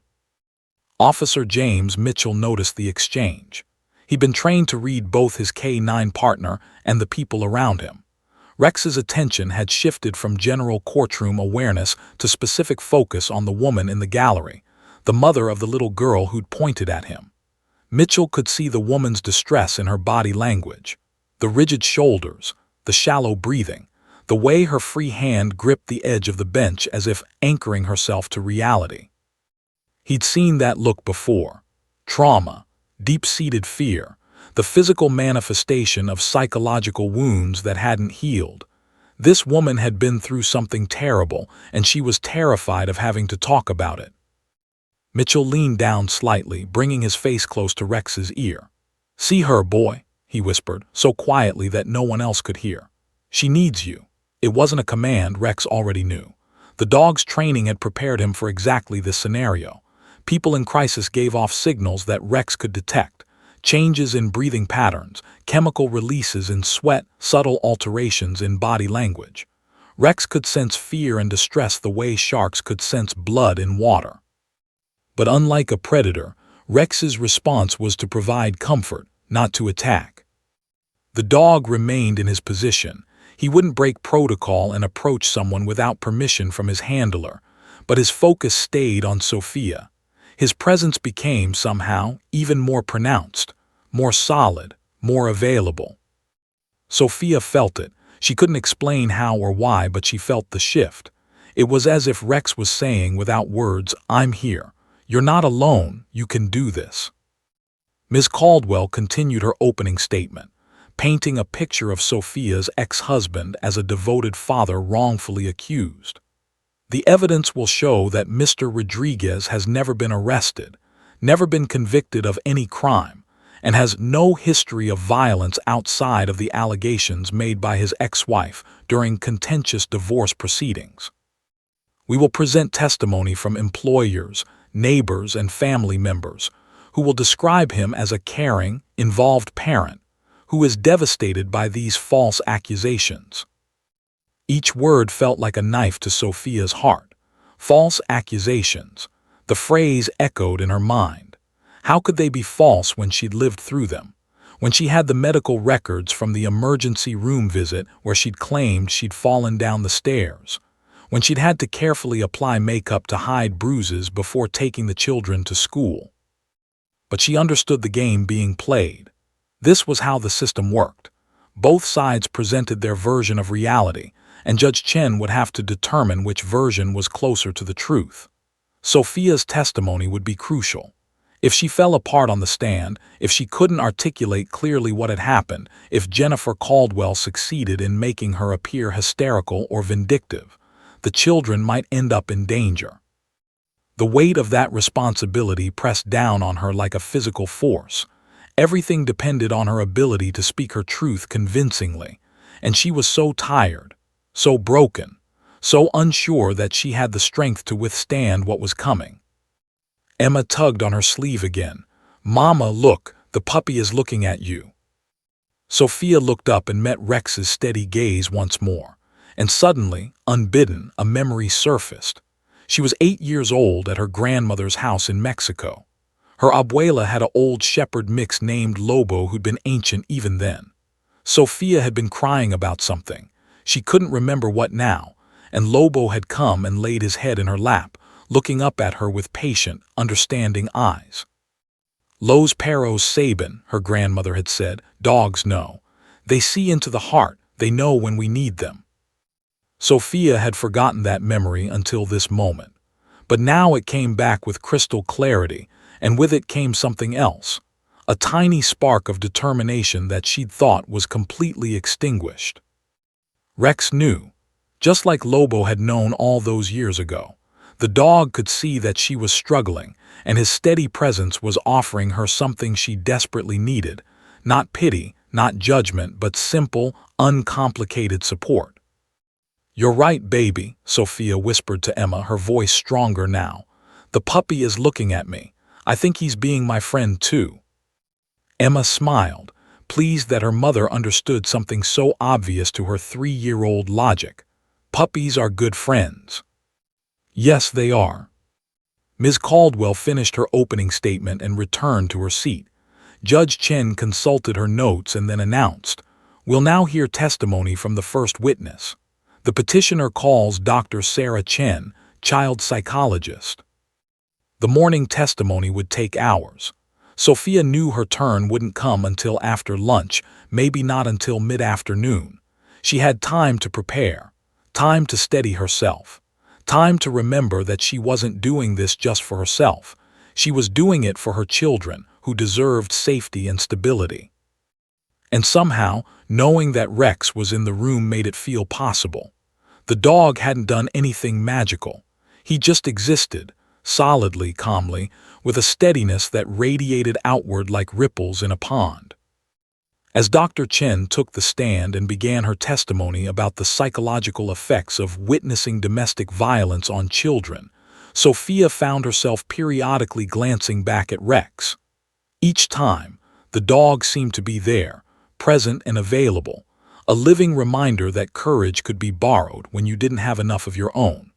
Officer James Mitchell noticed the exchange. He'd been trained to read both his K-9 partner and the people around him. Rex's attention had shifted from general courtroom awareness to specific focus on the woman in the gallery, the mother of the little girl who'd pointed at him. Mitchell could see the woman's distress in her body language, the rigid shoulders, the shallow breathing, the way her free hand gripped the edge of the bench as if anchoring herself to reality. He'd seen that look before. Trauma, deep-seated fear, the physical manifestation of psychological wounds that hadn't healed. This woman had been through something terrible, and she was terrified of having to talk about it. Mitchell leaned down slightly, bringing his face close to Rex's ear. "See her, boy," he whispered, so quietly that no one else could hear. "She needs you." It wasn't a command, Rex already knew. The dog's training had prepared him for exactly this scenario. People in crisis gave off signals that Rex could detect. Changes in breathing patterns, chemical releases in sweat, subtle alterations in body language. Rex could sense fear and distress the way sharks could sense blood in water. But unlike a predator, Rex's response was to provide comfort, not to attack. The dog remained in his position. He wouldn't break protocol and approach someone without permission from his handler, but his focus stayed on Sophia. His presence became, somehow, even more pronounced, more solid, more available. Sophia felt it. She couldn't explain how or why, but she felt the shift. It was as if Rex was saying without words, "I'm here. You're not alone. You can do this." Ms. Caldwell continued her opening statement, painting a picture of Sophia's ex-husband as a devoted father wrongfully accused. "The evidence will show that Mr. Rodriguez has never been arrested, never been convicted of any crime, and has no history of violence outside of the allegations made by his ex-wife during contentious divorce proceedings. We will present testimony from employers, neighbors, and family members who will describe him as a caring, involved parent who is devastated by these false accusations." Each word felt like a knife to Sophia's heart. False accusations. The phrase echoed in her mind. How could they be false when she'd lived through them? When she had the medical records from the emergency room visit where she'd claimed she'd fallen down the stairs? When she'd had to carefully apply makeup to hide bruises before taking the children to school? But she understood the game being played. This was how the system worked. Both sides presented their version of reality, and Judge Chen would have to determine which version was closer to the truth. Sophia's testimony would be crucial. If she fell apart on the stand, if she couldn't articulate clearly what had happened, if Jennifer Caldwell succeeded in making her appear hysterical or vindictive, the children might end up in danger. The weight of that responsibility pressed down on her like a physical force, Everything depended on her ability to speak her truth convincingly, and she was so tired, so broken, so unsure that she had the strength to withstand what was coming. Emma tugged on her sleeve again. "Mama, look, the puppy is looking at you." Sophia looked up and met Rex's steady gaze once more, and suddenly, unbidden, a memory surfaced. She was 8 years old at her grandmother's house in Mexico. Her abuela had an old shepherd mix named Lobo who'd been ancient even then. Sophia had been crying about something. She couldn't remember what now, and Lobo had come and laid his head in her lap, looking up at her with patient, understanding eyes. "Los perros saben," her grandmother had said. "Dogs know. They see into the heart. They know when we need them." Sophia had forgotten that memory until this moment. But now it came back with crystal clarity, and with it came something else. A tiny spark of determination that she'd thought was completely extinguished. Rex knew, just like Lobo had known all those years ago. The dog could see that she was struggling, and his steady presence was offering her something she desperately needed. Not pity, not judgment, but simple, uncomplicated support. "You're right, baby," Sophia whispered to Emma, her voice stronger now. "The puppy is looking at me. I think he's being my friend too." Emma smiled, pleased that her mother understood something so obvious to her 3-year-old logic. Puppies are good friends. Yes, they are. Ms. Caldwell finished her opening statement and returned to her seat. Judge Chen consulted her notes and then announced, "We'll now hear testimony from the first witness. The petitioner calls Dr. Sarah Chen, child psychologist." The morning testimony would take hours. Sophia knew her turn wouldn't come until after lunch, maybe not until mid-afternoon. She had time to prepare, time to steady herself, time to remember that she wasn't doing this just for herself. She was doing it for her children, who deserved safety and stability. And somehow, knowing that Rex was in the room made it feel possible. The dog hadn't done anything magical. He just existed, solidly, calmly, with a steadiness that radiated outward like ripples in a pond. As Dr. Chen took the stand and began her testimony about the psychological effects of witnessing domestic violence on children, Sophia found herself periodically glancing back at Rex. Each time, the dog seemed to be there, present and available, a living reminder that courage could be borrowed when you didn't have enough of your own.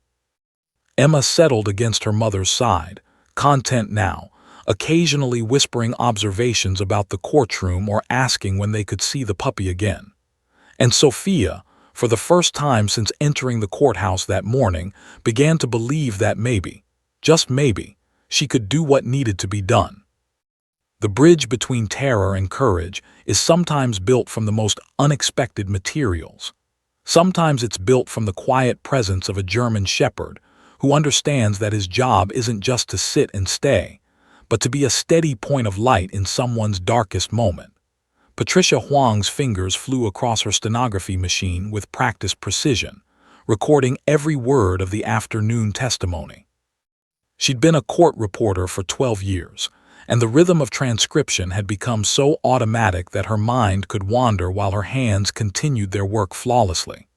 Emma settled against her mother's side, content now, occasionally whispering observations about the courtroom or asking when they could see the puppy again. And Sophia, for the first time since entering the courthouse that morning, began to believe that maybe, just maybe, she could do what needed to be done. The bridge between terror and courage is sometimes built from the most unexpected materials. Sometimes it's built from the quiet presence of a German shepherd who understands that his job isn't just to sit and stay, but to be a steady point of light in someone's darkest moment. Patricia Huang's fingers flew across her stenography machine with practiced precision, recording every word of the afternoon testimony. She'd been a court reporter for 12 years, and the rhythm of transcription had become so automatic that her mind could wander while her hands continued their work flawlessly.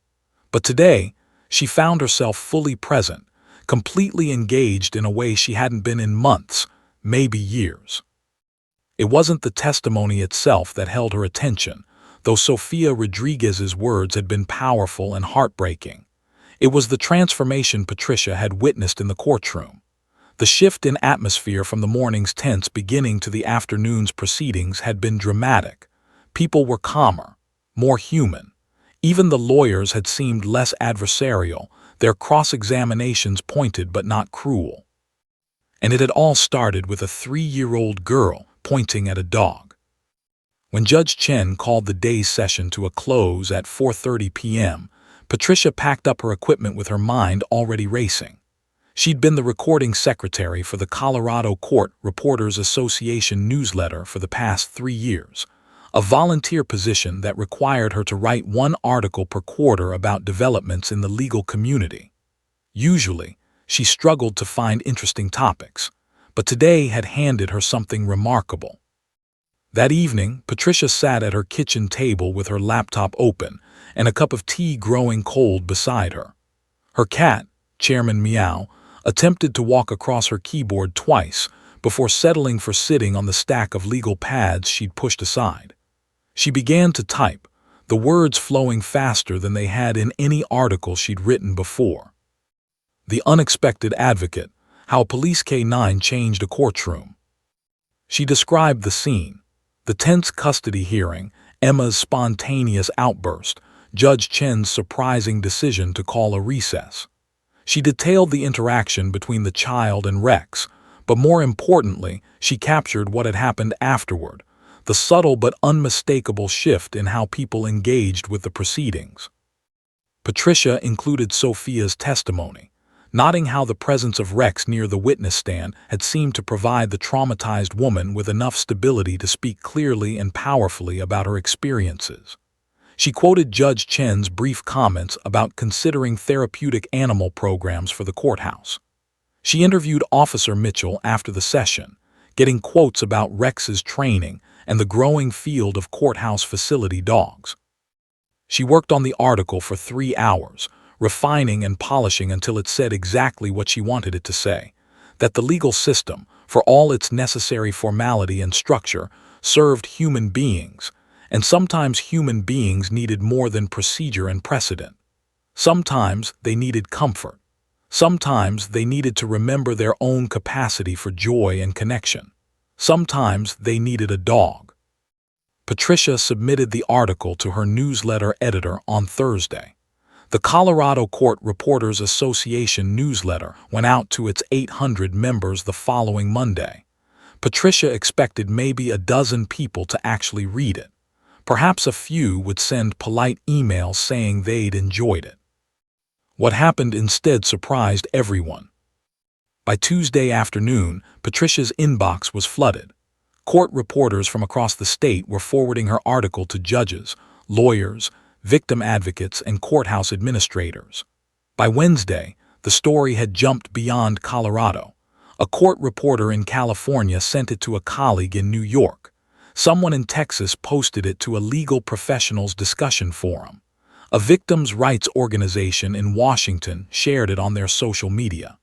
But today, she found herself fully present, completely engaged in a way she hadn't been in months, maybe years. It wasn't the testimony itself that held her attention, though Sofia Rodriguez's words had been powerful and heartbreaking. It was the transformation Patricia had witnessed in the courtroom. The shift in atmosphere from the morning's tense beginning to the afternoon's proceedings had been dramatic. People were calmer, more human. Even the lawyers had seemed less adversarial, their cross-examinations pointed but not cruel. And it had all started with a 3-year-old girl pointing at a dog. When Judge Chen called the day's session to a close at 4:30 p.m., Patricia packed up her equipment with her mind already racing. She'd been the recording secretary for the Colorado Court Reporters Association newsletter for the past 3 years, a volunteer position that required her to write 1 article per quarter about developments in the legal community. Usually, she struggled to find interesting topics, but today had handed her something remarkable. That evening, Patricia sat at her kitchen table with her laptop open and a cup of tea growing cold beside her. Her cat, Chairman Meow, attempted to walk across her keyboard twice before settling for sitting on the stack of legal pads she'd pushed aside. She began to type, the words flowing faster than they had in any article she'd written before. The unexpected advocate, how police K9 changed a courtroom. She described the scene, the tense custody hearing, Emma's spontaneous outburst, Judge Chen's surprising decision to call a recess. She detailed the interaction between the child and Rex, but more importantly, she captured what had happened afterward, the subtle but unmistakable shift in how people engaged with the proceedings. Patricia included Sophia's testimony, noting how the presence of Rex near the witness stand had seemed to provide the traumatized woman with enough stability to speak clearly and powerfully about her experiences. She quoted Judge Chen's brief comments about considering therapeutic animal programs for the courthouse. She interviewed Officer Mitchell after the session, getting quotes about Rex's training and the growing field of courthouse facility dogs. She worked on the article for 3 hours, refining and polishing until it said exactly what she wanted it to say, that the legal system, for all its necessary formality and structure, served human beings, and sometimes human beings needed more than procedure and precedent. Sometimes they needed comfort. Sometimes they needed to remember their own capacity for joy and connection. Sometimes they needed a dog. Patricia submitted the article to her newsletter editor on Thursday. The Colorado Court Reporters Association newsletter went out to its 800 members the following Monday. Patricia expected maybe a dozen people to actually read it. Perhaps a few would send polite emails saying they'd enjoyed it. What happened instead surprised everyone. By Tuesday afternoon, Patricia's inbox was flooded. Court reporters from across the state were forwarding her article to judges, lawyers, victim advocates, and courthouse administrators. By Wednesday, the story had jumped beyond Colorado. A court reporter in California sent it to a colleague in New York. Someone in Texas posted it to a legal professionals discussion forum. A victims' rights organization in Washington shared it on their social media.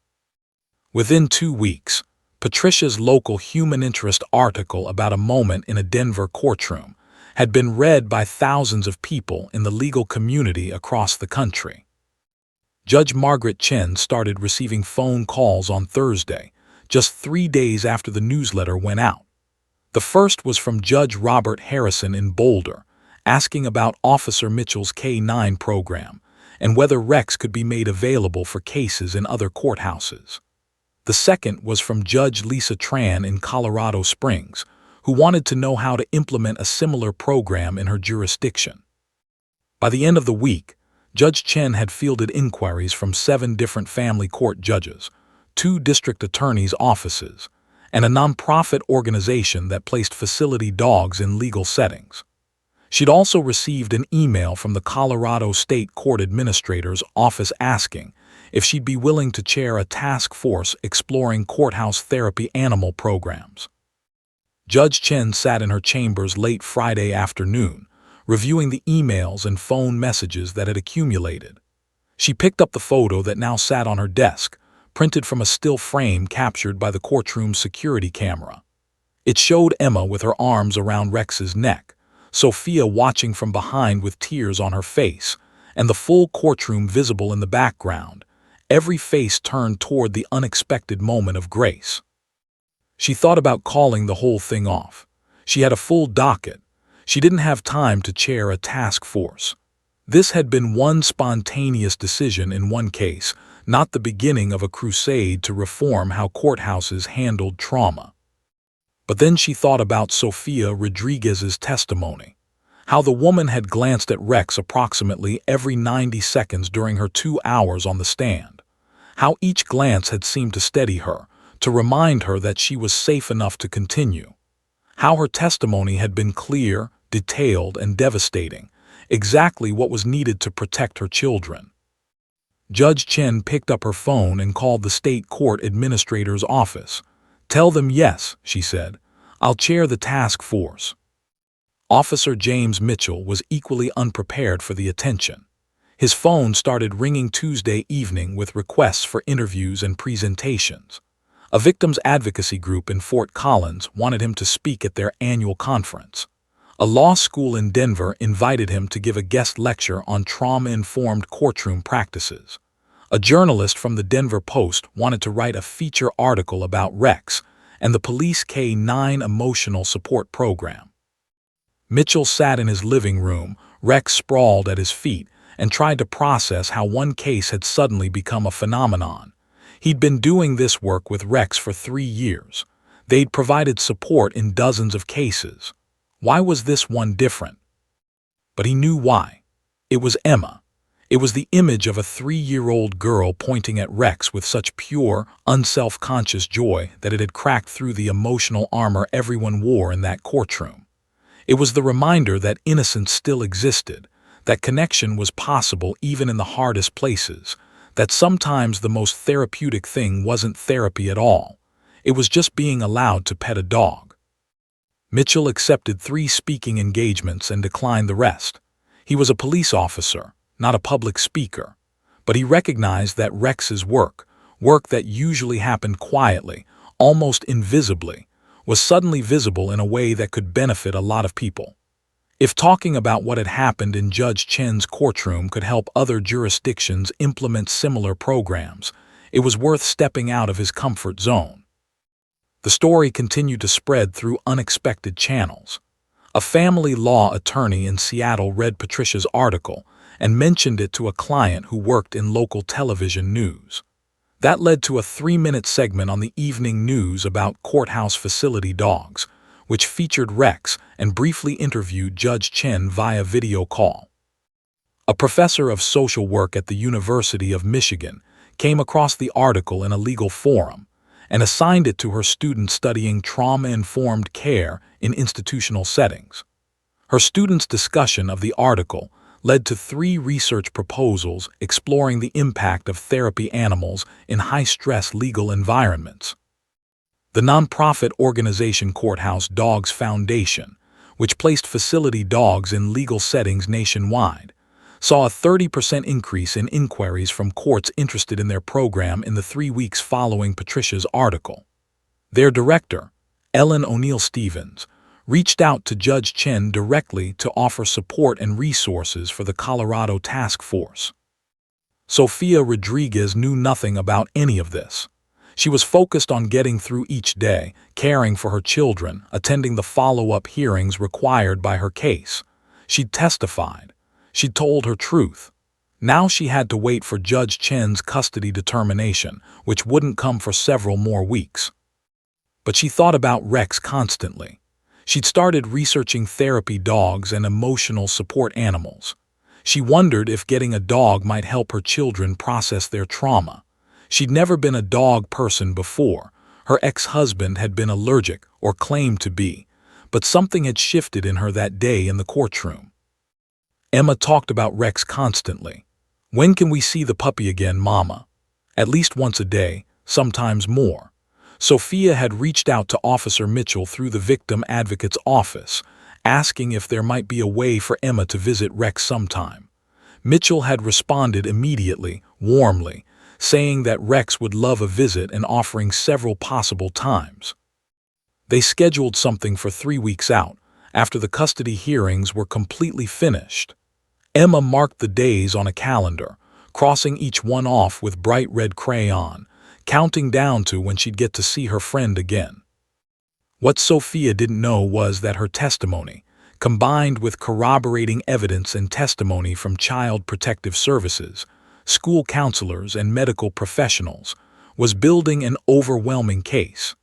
Within 2 weeks, Patricia's local human interest article about a moment in a Denver courtroom had been read by thousands of people in the legal community across the country. Judge Margaret Chen started receiving phone calls on Thursday, just 3 days after the newsletter went out. The first was from Judge Robert Harrison in Boulder, asking about Officer Mitchell's K9 program and whether Rex could be made available for cases in other courthouses. The second was from Judge Lisa Tran in Colorado Springs, who wanted to know how to implement a similar program in her jurisdiction. By the end of the week, Judge Chen had fielded inquiries from 7 different family court judges, 2 district attorneys' offices, and a nonprofit organization that placed facility dogs in legal settings. She'd also received an email from the Colorado State Court Administrator's office asking if she'd be willing to chair a task force exploring courthouse therapy animal programs. Judge Chen sat in her chambers late Friday afternoon, reviewing the emails and phone messages that had accumulated. She picked up the photo that now sat on her desk, printed from a still frame captured by the courtroom's security camera. It showed Emma with her arms around Rex's neck, Sophia watching from behind with tears on her face, and the full courtroom visible in the background, every face turned toward the unexpected moment of grace. She thought about calling the whole thing off. She had a full docket. She didn't have time to chair a task force. This had been one spontaneous decision in one case, not the beginning of a crusade to reform how courthouses handled trauma. But then she thought about Sofia Rodriguez's testimony, how the woman had glanced at Rex approximately every 90 seconds during her 2 hours on the stand, how each glance had seemed to steady her, to remind her that she was safe enough to continue, how her testimony had been clear, detailed, and devastating, exactly what was needed to protect her children. Judge Chen picked up her phone and called the state court administrator's office. "Tell them yes," she said. I'll chair the task force." Officer James Mitchell was equally unprepared for the attention. His phone started ringing Tuesday evening with requests for interviews and presentations. A victims advocacy group in Fort Collins wanted him to speak at their annual conference. A law school in Denver invited him to give a guest lecture on trauma-informed courtroom practices. A journalist from the Denver Post wanted to write a feature article about Rex and the Police K-9 emotional support program. Mitchell sat in his living room, Rex sprawled at his feet, and tried to process how one case had suddenly become a phenomenon. He'd been doing this work with Rex for 3 years. They'd provided support in dozens of cases. Why was this one different? But he knew why. It was Emma. It was the image of a 3-year-old girl pointing at Rex with such pure, unself-conscious joy that it had cracked through the emotional armor everyone wore in that courtroom. It was the reminder that innocence still existed, that connection was possible even in the hardest places, that sometimes the most therapeutic thing wasn't therapy at all. It was just being allowed to pet a dog. Mitchell accepted 3 speaking engagements and declined the rest. He was a police officer, not a public speaker. But he recognized that Rex's work that usually happened quietly, almost invisibly, was suddenly visible in a way that could benefit a lot of people. If talking about what had happened in Judge Chen's courtroom could help other jurisdictions implement similar programs, it was worth stepping out of his comfort zone. The story continued to spread through unexpected channels. A family law attorney in Seattle read Patricia's article and mentioned it to a client who worked in local television news. That led to a 3-minute segment on the evening news about courthouse facility dogs, which featured Rex and briefly interviewed Judge Chen via video call. A professor of social work at the University of Michigan came across the article in a legal forum and assigned it to her students studying trauma-informed care in institutional settings. Her students' discussion of the article led to 3 research proposals exploring the impact of therapy animals in high-stress legal environments. The nonprofit organization Courthouse Dogs Foundation, which placed facility dogs in legal settings nationwide, saw a 30% increase in inquiries from courts interested in their program in the 3 weeks following Patricia's article. Their director, Ellen O'Neill Stevens, reached out to Judge Chen directly to offer support and resources for the Colorado task force. Sofia Rodriguez knew nothing about any of this. She was focused on getting through each day, caring for her children, attending the follow-up hearings required by her case. She'd testified. She'd told her truth. Now she had to wait for Judge Chen's custody determination, which wouldn't come for several more weeks. But she thought about Rex constantly. She'd started researching therapy dogs and emotional support animals. She wondered if getting a dog might help her children process their trauma. She'd never been a dog person before. Her ex-husband had been allergic, or claimed to be, but something had shifted in her that day in the courtroom. Emma talked about Rex constantly. "When can we see the puppy again, Mama?" At least once a day, sometimes more. Sofia had reached out to Officer Mitchell through the Victim Advocate's office, asking if there might be a way for Emma to visit Rex sometime. Mitchell had responded immediately, warmly, saying that Rex would love a visit and offering several possible times. They scheduled something for 3 weeks out, after the custody hearings were completely finished. Emma marked the days on a calendar, crossing each one off with bright red crayon, counting down to when she'd get to see her friend again. What Sofia didn't know was that her testimony, combined with corroborating evidence and testimony from Child Protective Services, school counselors, and medical professionals, was building an overwhelming case.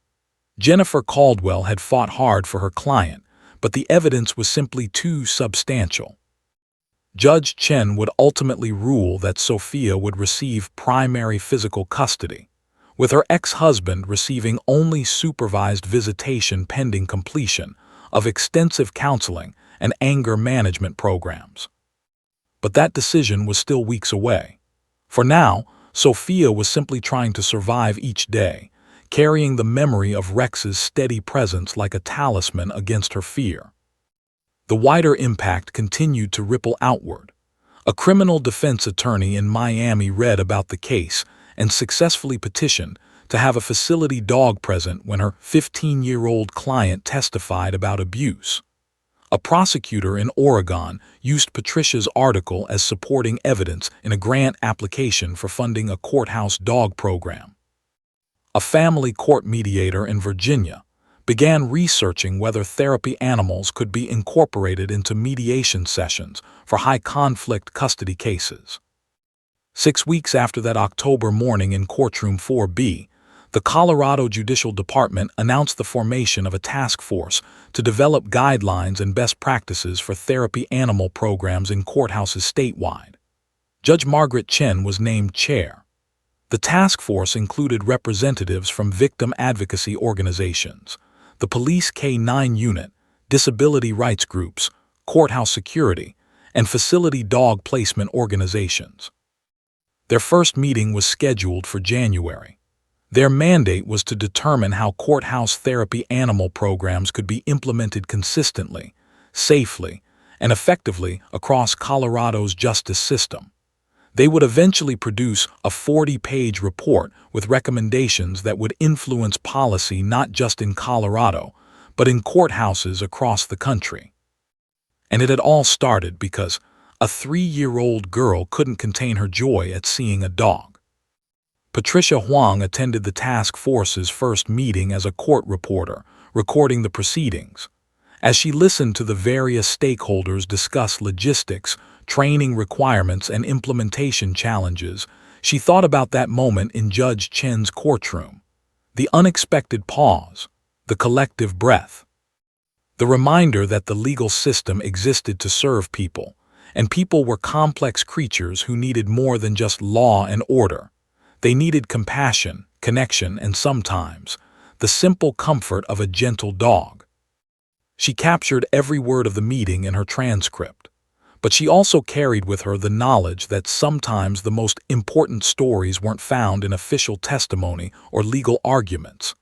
Jennifer Caldwell had fought hard for her client, but the evidence was simply too substantial. Judge Chen would ultimately rule that Sofia would receive primary physical custody, with her ex-husband receiving only supervised visitation pending completion of extensive counseling and anger management programs. But that decision was still weeks away. For now, Sofia was simply trying to survive each day, carrying the memory of Rex's steady presence like a talisman against her fear. The wider impact continued to ripple outward. A criminal defense attorney in Miami read about the case and successfully petitioned to have a facility dog present when her 15-year-old client testified about abuse. A prosecutor in Oregon used Patricia's article as supporting evidence in a grant application for funding a courthouse dog program. A family court mediator in Virginia began researching whether therapy animals could be incorporated into mediation sessions for high-conflict custody cases. 6 weeks after that October morning in Courtroom 4B, the Colorado Judicial Department announced the formation of a task force to develop guidelines and best practices for therapy animal programs in courthouses statewide. Judge Margaret Chen was named chair. The task force included representatives from victim advocacy organizations, the police K-9 unit, disability rights groups, courthouse security, and facility dog placement organizations. Their first meeting was scheduled for January. Their mandate was to determine how courthouse therapy animal programs could be implemented consistently, safely, and effectively across Colorado's justice system. They would eventually produce a 40-page report with recommendations that would influence policy not just in Colorado, but in courthouses across the country. And it had all started because a 3-year-old girl couldn't contain her joy at seeing a dog. Patricia Huang attended the task force's first meeting as a court reporter, recording the proceedings. As she listened to the various stakeholders discuss logistics, training requirements, and implementation challenges, she thought about that moment in Judge Chen's courtroom. The unexpected pause, the collective breath. The reminder that the legal system existed to serve people, and people were complex creatures who needed more than just law and order. They needed compassion, connection, and sometimes the simple comfort of a gentle dog. She captured every word of the meeting in her transcript, but she also carried with her the knowledge that sometimes the most important stories weren't found in official testimony or legal arguments.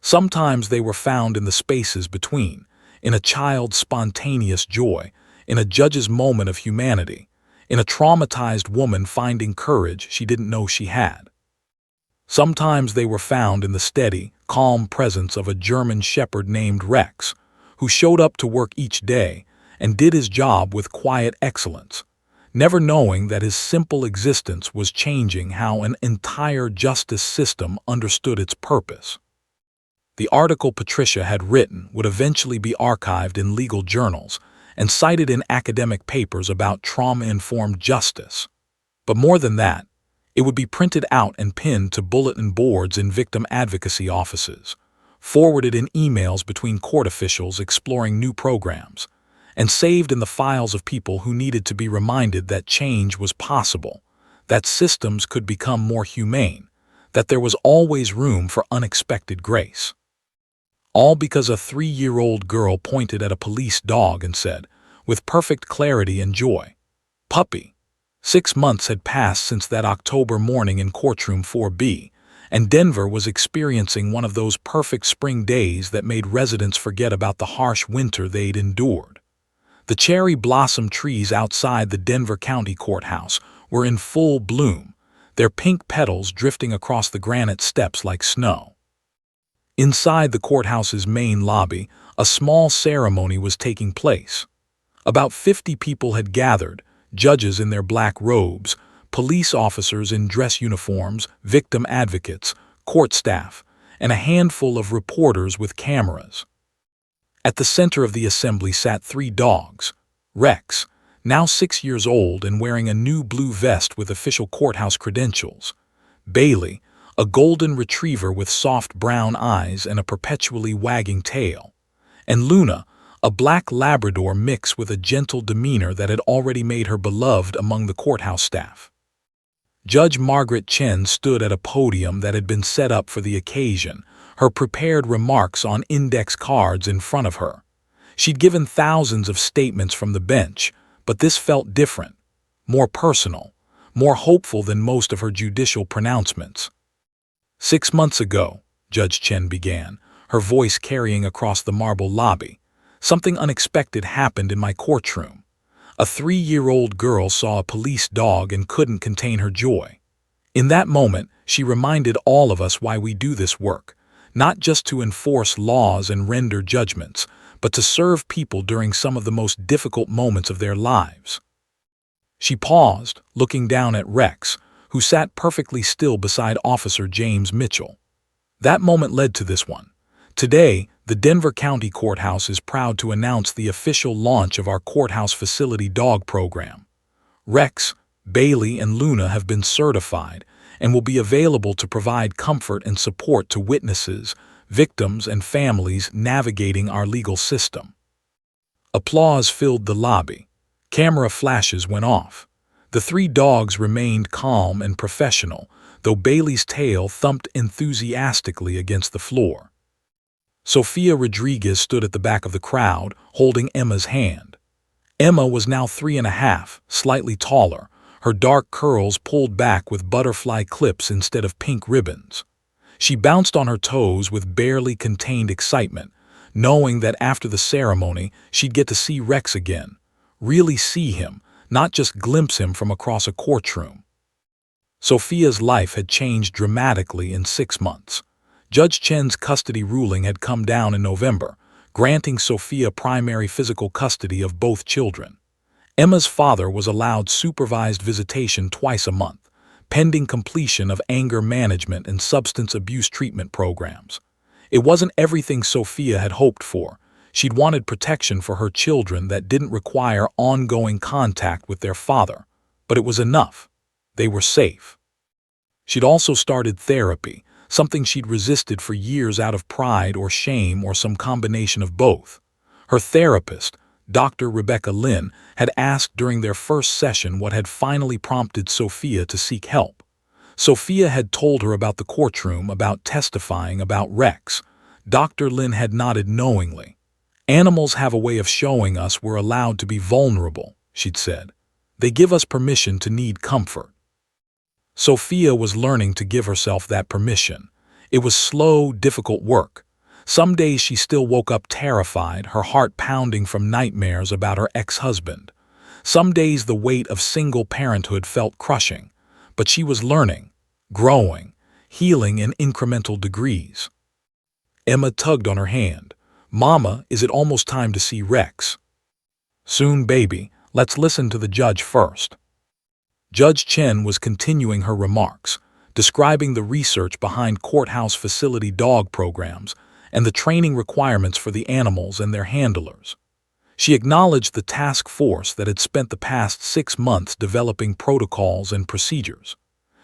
Sometimes they were found in the spaces between, in a child's spontaneous joy, in a judge's moment of humanity, in a traumatized woman finding courage she didn't know she had. Sometimes they were found in the steady, calm presence of a German shepherd named Rex, who showed up to work each day and did his job with quiet excellence, never knowing that his simple existence was changing how an entire justice system understood its purpose. The article Patricia had written would eventually be archived in legal journals and cited in academic papers about trauma-informed justice. But more than that, it would be printed out and pinned to bulletin boards in victim advocacy offices, forwarded in emails between court officials exploring new programs, and saved in the files of people who needed to be reminded that change was possible, that systems could become more humane, that there was always room for unexpected grace. All because a 3-year-old girl pointed at a police dog and said, with perfect clarity and joy, "Puppy." 6 months had passed since that October morning in Courtroom 4B, and Denver was experiencing one of those perfect spring days that made residents forget about the harsh winter they'd endured. The cherry blossom trees outside the Denver County Courthouse were in full bloom, their pink petals drifting across the granite steps like snow. Inside the courthouse's main lobby, a small ceremony was taking place. About 50 people had gathered, judges in their black robes, police officers in dress uniforms, victim advocates, court staff, and a handful of reporters with cameras. At the center of the assembly sat 3 dogs. Rex, now 6 years old and wearing a new blue vest with official courthouse credentials. Bailey, a golden retriever with soft brown eyes and a perpetually wagging tail. And Luna, a black Labrador mix with a gentle demeanor that had already made her beloved among the courthouse staff. Judge Margaret Chen stood at a podium that had been set up for the occasion, her prepared remarks on index cards in front of her. She'd given thousands of statements from the bench, but this felt different, more personal, more hopeful than most of her judicial pronouncements. 6 months ago, Judge Chen began, her voice carrying across the marble lobby. Something unexpected happened in my courtroom. A 3-year-old girl saw a police dog and couldn't contain her joy. In that moment, she reminded all of us why we do this work, not just to enforce laws and render judgments, but to serve people during some of the most difficult moments of their lives. She paused, looking down at Rex, who sat perfectly still beside Officer James Mitchell. That moment led to this one. Today, the Denver County Courthouse is proud to announce the official launch of our courthouse facility dog program. Rex, Bailey, and Luna have been certified and will be available to provide comfort and support to witnesses, victims, and families navigating our legal system. Applause filled the lobby. Camera flashes went off. The 3 dogs remained calm and professional, though Bailey's tail thumped enthusiastically against the floor. Sofia Rodriguez stood at the back of the crowd, holding Emma's hand. Emma was now 3.5, slightly taller, her dark curls pulled back with butterfly clips instead of pink ribbons. She bounced on her toes with barely contained excitement, knowing that after the ceremony she'd get to see Rex again, really see him, not just glimpse him from across a courtroom. Sofia's life had changed dramatically in 6 months. Judge Chen's custody ruling had come down in November, granting Sofia primary physical custody of both children. Emma's father was allowed supervised visitation twice a month, pending completion of anger management and substance abuse treatment programs. It wasn't everything Sofia had hoped for. She'd wanted protection for her children that didn't require ongoing contact with their father, but it was enough. They were safe. She'd also started therapy, something she'd resisted for years out of pride or shame or some combination of both. Her therapist, Dr. Rebecca Lynn, had asked during their first session what had finally prompted Sofia to seek help. Sofia had told her about the courtroom, about testifying, about Rex. Dr. Lynn had nodded knowingly. "Animals have a way of showing us we're allowed to be vulnerable," she'd said. "They give us permission to need comfort." Sofia was learning to give herself that permission. It was slow, difficult work. Some days she still woke up terrified, her heart pounding from nightmares about her ex-husband. Some days the weight of single parenthood felt crushing, but she was learning, growing, healing in incremental degrees. Emma tugged on her hand. "Mama, is it almost time to see Rex?" "Soon, baby. Let's listen to the judge first." Judge Chen was continuing her remarks, describing the research behind courthouse facility dog programs and the training requirements for the animals and their handlers. She acknowledged the task force that had spent the past 6 months developing protocols and procedures.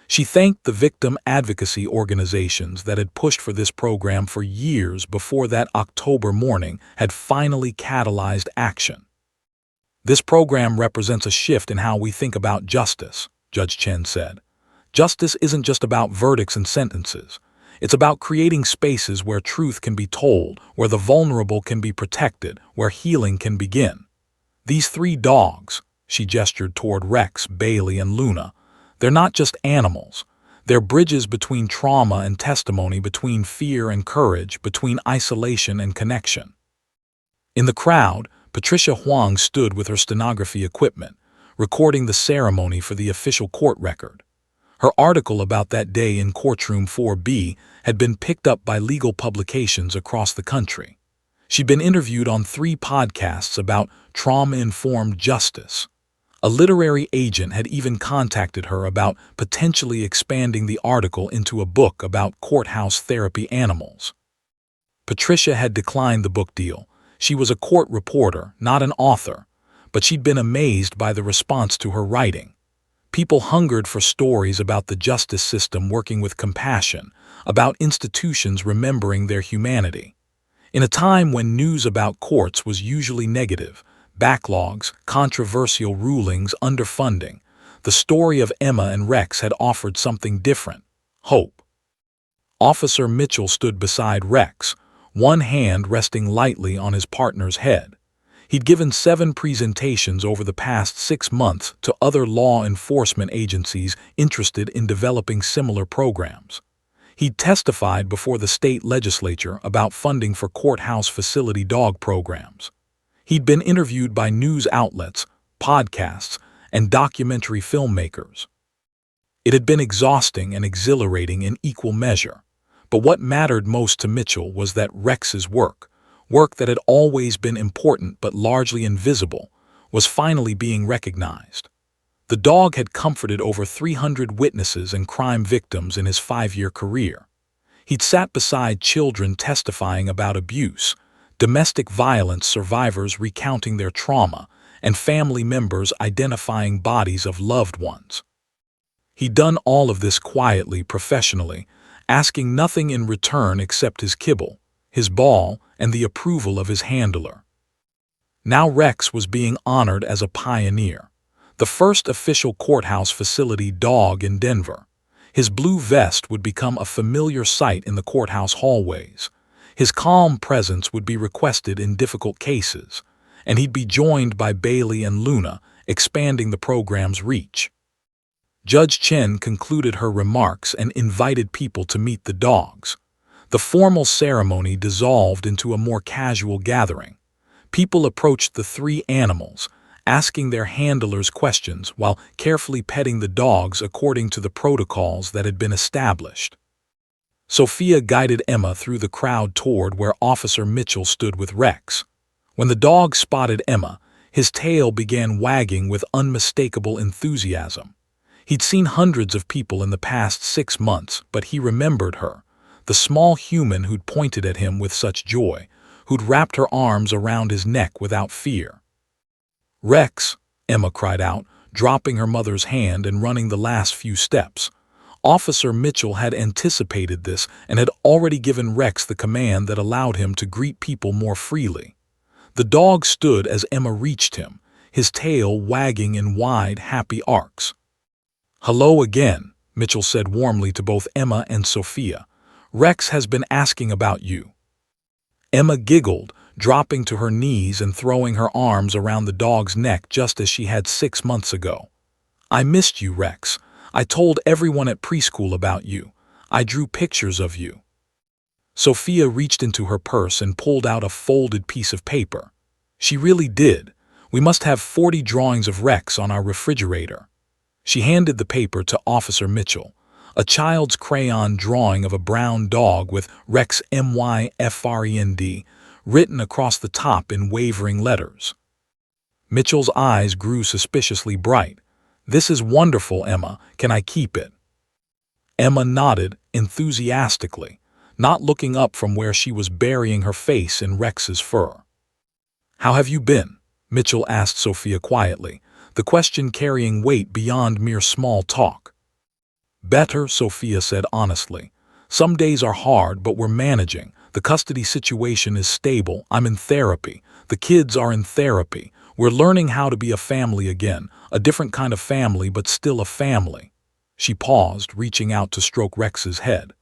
She thanked the victim advocacy organizations that had pushed for this program for years before that October morning had finally catalyzed action. "This program represents a shift in how we think about justice," Judge Chen said. "Justice isn't just about verdicts and sentences. It's about creating spaces where truth can be told, where the vulnerable can be protected, where healing can begin. These 3 dogs," she gestured toward Rex, Bailey, and Luna, "they're not just animals. They're bridges between trauma and testimony, between fear and courage, between isolation and connection." In the crowd, Patricia Huang stood with her stenography equipment, recording the ceremony for the official court record. Her article about that day in Courtroom 4B had been picked up by legal publications across the country. She'd been interviewed on 3 podcasts about trauma-informed justice. A literary agent had even contacted her about potentially expanding the article into a book about courthouse therapy animals. Patricia had declined the book deal. She was a court reporter, not an author, but she'd been amazed by the response to her writing. People hungered for stories about the justice system working with compassion, about institutions remembering their humanity. In a time when news about courts was usually negative, backlogs, controversial rulings, underfunding, the story of Emma and Rex had offered something different: hope. Officer Mitchell stood beside Rex, one hand resting lightly on his partner's head. He'd given 7 presentations over the past 6 months to other law enforcement agencies interested in developing similar programs. He'd testified before the state legislature about funding for courthouse facility dog programs. He'd been interviewed by news outlets, podcasts, and documentary filmmakers. It had been exhausting and exhilarating in equal measure. But what mattered most to Mitchell was that Rex's work that had always been important but largely invisible, was finally being recognized. The dog had comforted over 300 witnesses and crime victims in his 5-year career. He'd sat beside children testifying about abuse, domestic violence survivors recounting their trauma, and family members identifying bodies of loved ones. He'd done all of this quietly, professionally, asking nothing in return except his kibble, his ball, and the approval of his handler. Now Rex was being honored as a pioneer, the first official courthouse facility dog in Denver. His blue vest would become a familiar sight in the courthouse hallways. His calm presence would be requested in difficult cases, and he'd be joined by Bailey and Luna, expanding the program's reach. Judge Chen concluded her remarks and invited people to meet the dogs. The formal ceremony dissolved into a more casual gathering. People approached the 3 animals, asking their handlers questions while carefully petting the dogs according to the protocols that had been established. Sophia guided Emma through the crowd toward where Officer Mitchell stood with Rex. When the dog spotted Emma, his tail began wagging with unmistakable enthusiasm. He'd seen hundreds of people in the past 6 months, but he remembered her, the small human who'd pointed at him with such joy, who'd wrapped her arms around his neck without fear. "Rex," Emma cried out, dropping her mother's hand and running the last few steps. Officer Mitchell had anticipated this and had already given Rex the command that allowed him to greet people more freely. The dog stood as Emma reached him, his tail wagging in wide, happy arcs. "Hello again," Mitchell said warmly to both Emma and Sophia. "Rex has been asking about you." Emma giggled, dropping to her knees and throwing her arms around the dog's neck just as she had 6 months ago. "I missed you, Rex. I told everyone at preschool about you. I drew pictures of you." Sophia reached into her purse and pulled out a folded piece of paper. "She really did. We must have 40 drawings of Rex on our refrigerator." She handed the paper to Officer Mitchell, a child's crayon drawing of a brown dog with Rex MYFREND written across the top in wavering letters. Mitchell's eyes grew suspiciously bright. "This is wonderful, Emma. Can I keep it?" Emma nodded enthusiastically, not looking up from where she was burying her face in Rex's fur. "How have you been?" Mitchell asked Sophia quietly, the question carrying weight beyond mere small talk. "Better," Sophia said honestly. "Some days are hard, but we're managing. The custody situation is stable. I'm in therapy. The kids are in therapy. We're learning how to be a family again, a different kind of family, but still a family." She paused, reaching out to stroke Rex's head.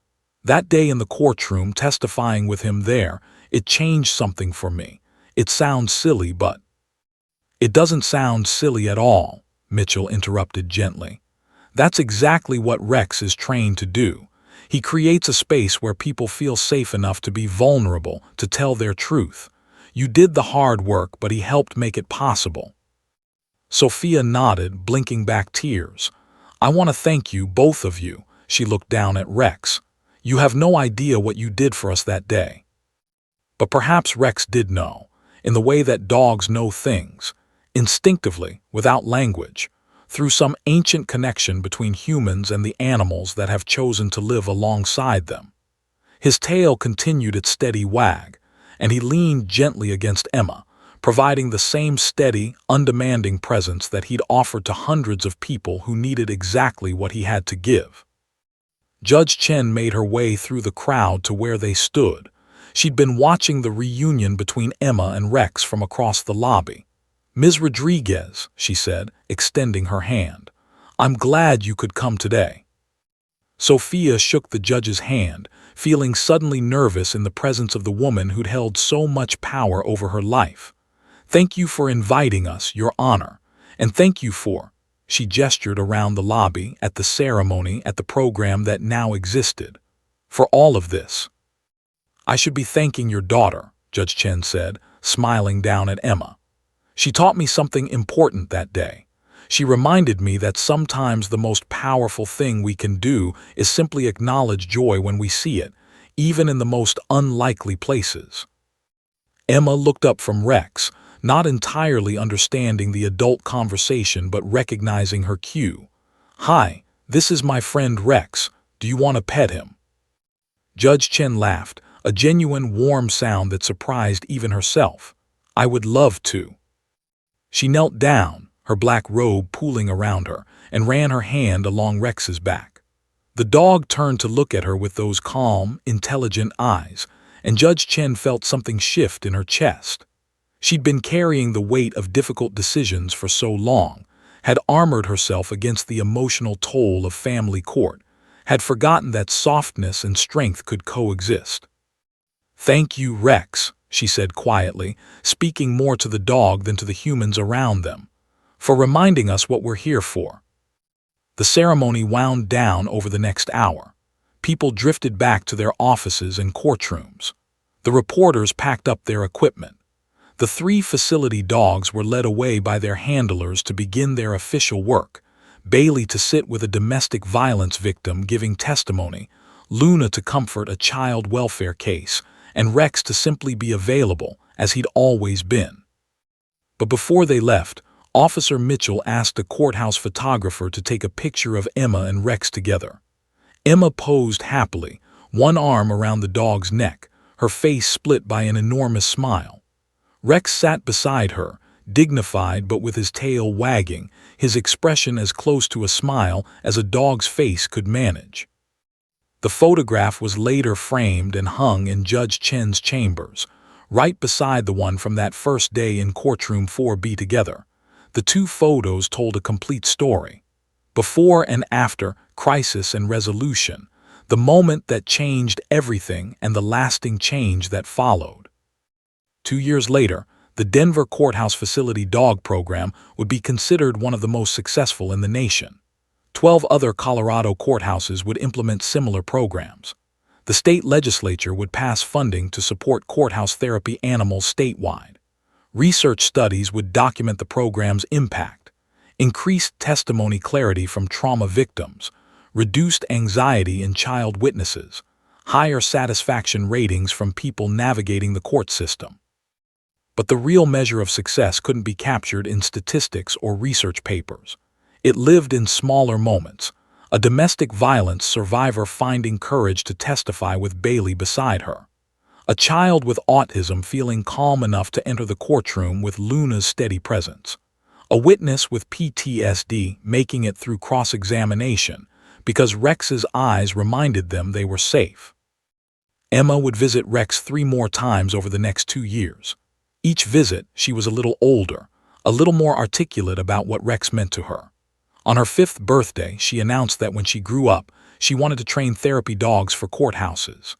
"That day in the courtroom, testifying with him there, it changed something for me. It sounds silly, but—" "It doesn't sound silly at all," Mitchell interrupted gently. "That's exactly what Rex is trained to do. He creates a space where people feel safe enough to be vulnerable, to tell their truth. You did the hard work, but he helped make it possible." Sophia nodded, blinking back tears. "I want to thank you, both of you." She looked down at Rex. "You have no idea what you did for us that day." But perhaps Rex did know, in the way that dogs know things, instinctively, without language, through some ancient connection between humans and the animals that have chosen to live alongside them. His tail continued its steady wag, and he leaned gently against Emma, providing the same steady, undemanding presence that he'd offered to hundreds of people who needed exactly what he had to give. Judge Chen made her way through the crowd to where they stood. She'd been watching the reunion between Emma and Rex from across the lobby. "Ms. Rodriguez," she said, extending her hand, "I'm glad you could come today." Sophia shook the judge's hand, feeling suddenly nervous in the presence of the woman who'd held so much power over her life. "Thank you for inviting us, Your Honor, and thank you for—" She gestured around the lobby, at the ceremony, at the program that now existed. for all of this. I should be thanking your daughter, Judge Chen said, smiling down at Emma. She taught me something important that day. She reminded me that sometimes the most powerful thing we can do is simply acknowledge joy when we see it, even in the most unlikely places. Emma looked up from Rex, not entirely understanding the adult conversation but recognizing her cue. "Hi, this is my friend Rex. Do you want to pet him?" Judge Chen laughed, a genuine warm sound that surprised even herself. "I would love to." She knelt down, her black robe pooling around her, and ran her hand along Rex's back. The dog turned to look at her with those calm, intelligent eyes, and Judge Chen felt something shift in her chest. She'd been carrying the weight of difficult decisions for so long, had armored herself against the emotional toll of family court, had forgotten that softness and strength could coexist. "Thank you, Rex," she said quietly, speaking more to the dog than to the humans around them, "for reminding us what we're here for." The ceremony wound down over the next hour. People drifted back to their offices and courtrooms. The reporters packed up their equipment. The 3 facility dogs were led away by their handlers to begin their official work: Bailey to sit with a domestic violence victim giving testimony, Luna to comfort a child welfare case, and Rex to simply be available, as he'd always been. But before they left, Officer Mitchell asked a courthouse photographer to take a picture of Emma and Rex together. Emma posed happily, one arm around the dog's neck, her face split by an enormous smile. Rex sat beside her, dignified but with his tail wagging, his expression as close to a smile as a dog's face could manage. The photograph was later framed and hung in Judge Chen's chambers, right beside the one from that first day in Courtroom 4B together. The 2 photos told a complete story. Before and after, crisis and resolution, the moment that changed everything and the lasting change that followed. 2 years later, the Denver Courthouse Facility Dog Program would be considered one of the most successful in the nation. 12 other Colorado courthouses would implement similar programs. The state legislature would pass funding to support courthouse therapy animals statewide. Research studies would document the program's impact: increased testimony clarity from trauma victims, reduced anxiety in child witnesses, higher satisfaction ratings from people navigating the court system. But the real measure of success couldn't be captured in statistics or research papers. It lived in smaller moments: a domestic violence survivor finding courage to testify with Bailey beside her, a child with autism feeling calm enough to enter the courtroom with Luna's steady presence, a witness with PTSD making it through cross-examination because Rex's eyes reminded them they were safe. Emma would visit Rex 3 more times over the next 2 years. Each visit, she was a little older, a little more articulate about what Rex meant to her. On her 5th birthday, she announced that when she grew up, she wanted to train therapy dogs for courthouses.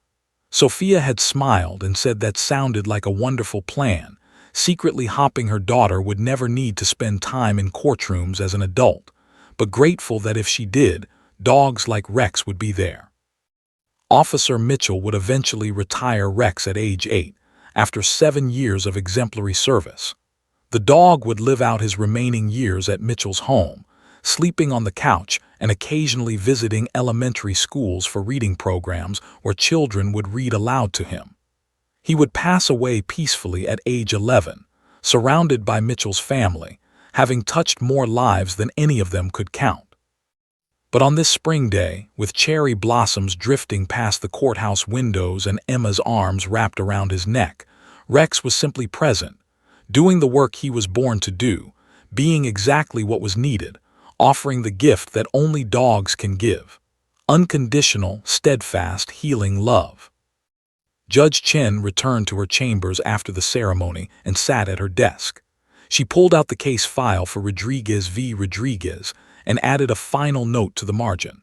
Sophia had smiled and said that sounded like a wonderful plan, secretly hoping her daughter would never need to spend time in courtrooms as an adult, but grateful that if she did, dogs like Rex would be there. Officer Mitchell would eventually retire Rex at age 8, after 7 years of exemplary service. The dog would live out his remaining years at Mitchell's home, sleeping on the couch and occasionally visiting elementary schools for reading programs where children would read aloud to him. He would pass away peacefully at age 11, surrounded by Mitchell's family, having touched more lives than any of them could count. But on this spring day, with cherry blossoms drifting past the courthouse windows and Emma's arms wrapped around his neck, Rex was simply present, doing the work he was born to do, being exactly what was needed, offering the gift that only dogs can give: unconditional, steadfast, healing love. Judge Chen returned to her chambers after the ceremony and sat at her desk. She pulled out the case file for Rodriguez v. Rodriguez and added a final note to the margin.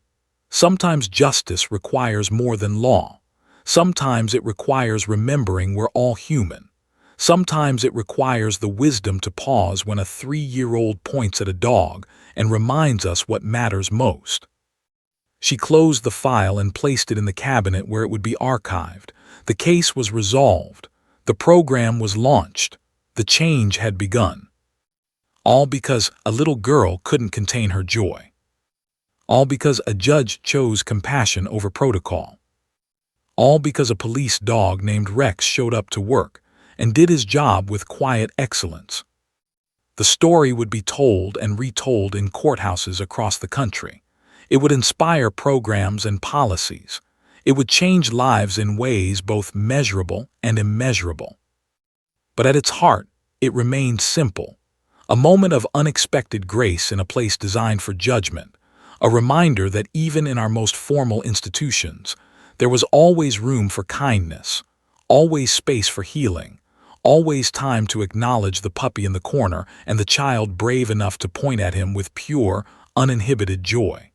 Sometimes justice requires more than law. Sometimes it requires remembering we're all human. Sometimes it requires the wisdom to pause when a 3-year-old points at a dog and reminds us what matters most. She closed the file and placed it in the cabinet where it would be archived. The case was resolved. The program was launched. The change had begun. All because a little girl couldn't contain her joy. All because a judge chose compassion over protocol. All because a police dog named Rex showed up to work and did his job with quiet excellence. The story would be told and retold in courthouses across the country. It would inspire programs and policies. It would change lives in ways both measurable and immeasurable. But at its heart, it remained simple. A moment of unexpected grace in a place designed for judgment. A reminder that even in our most formal institutions, there was always room for kindness, always space for healing, always time to acknowledge the puppy in the corner and the child brave enough to point at him with pure, uninhibited joy.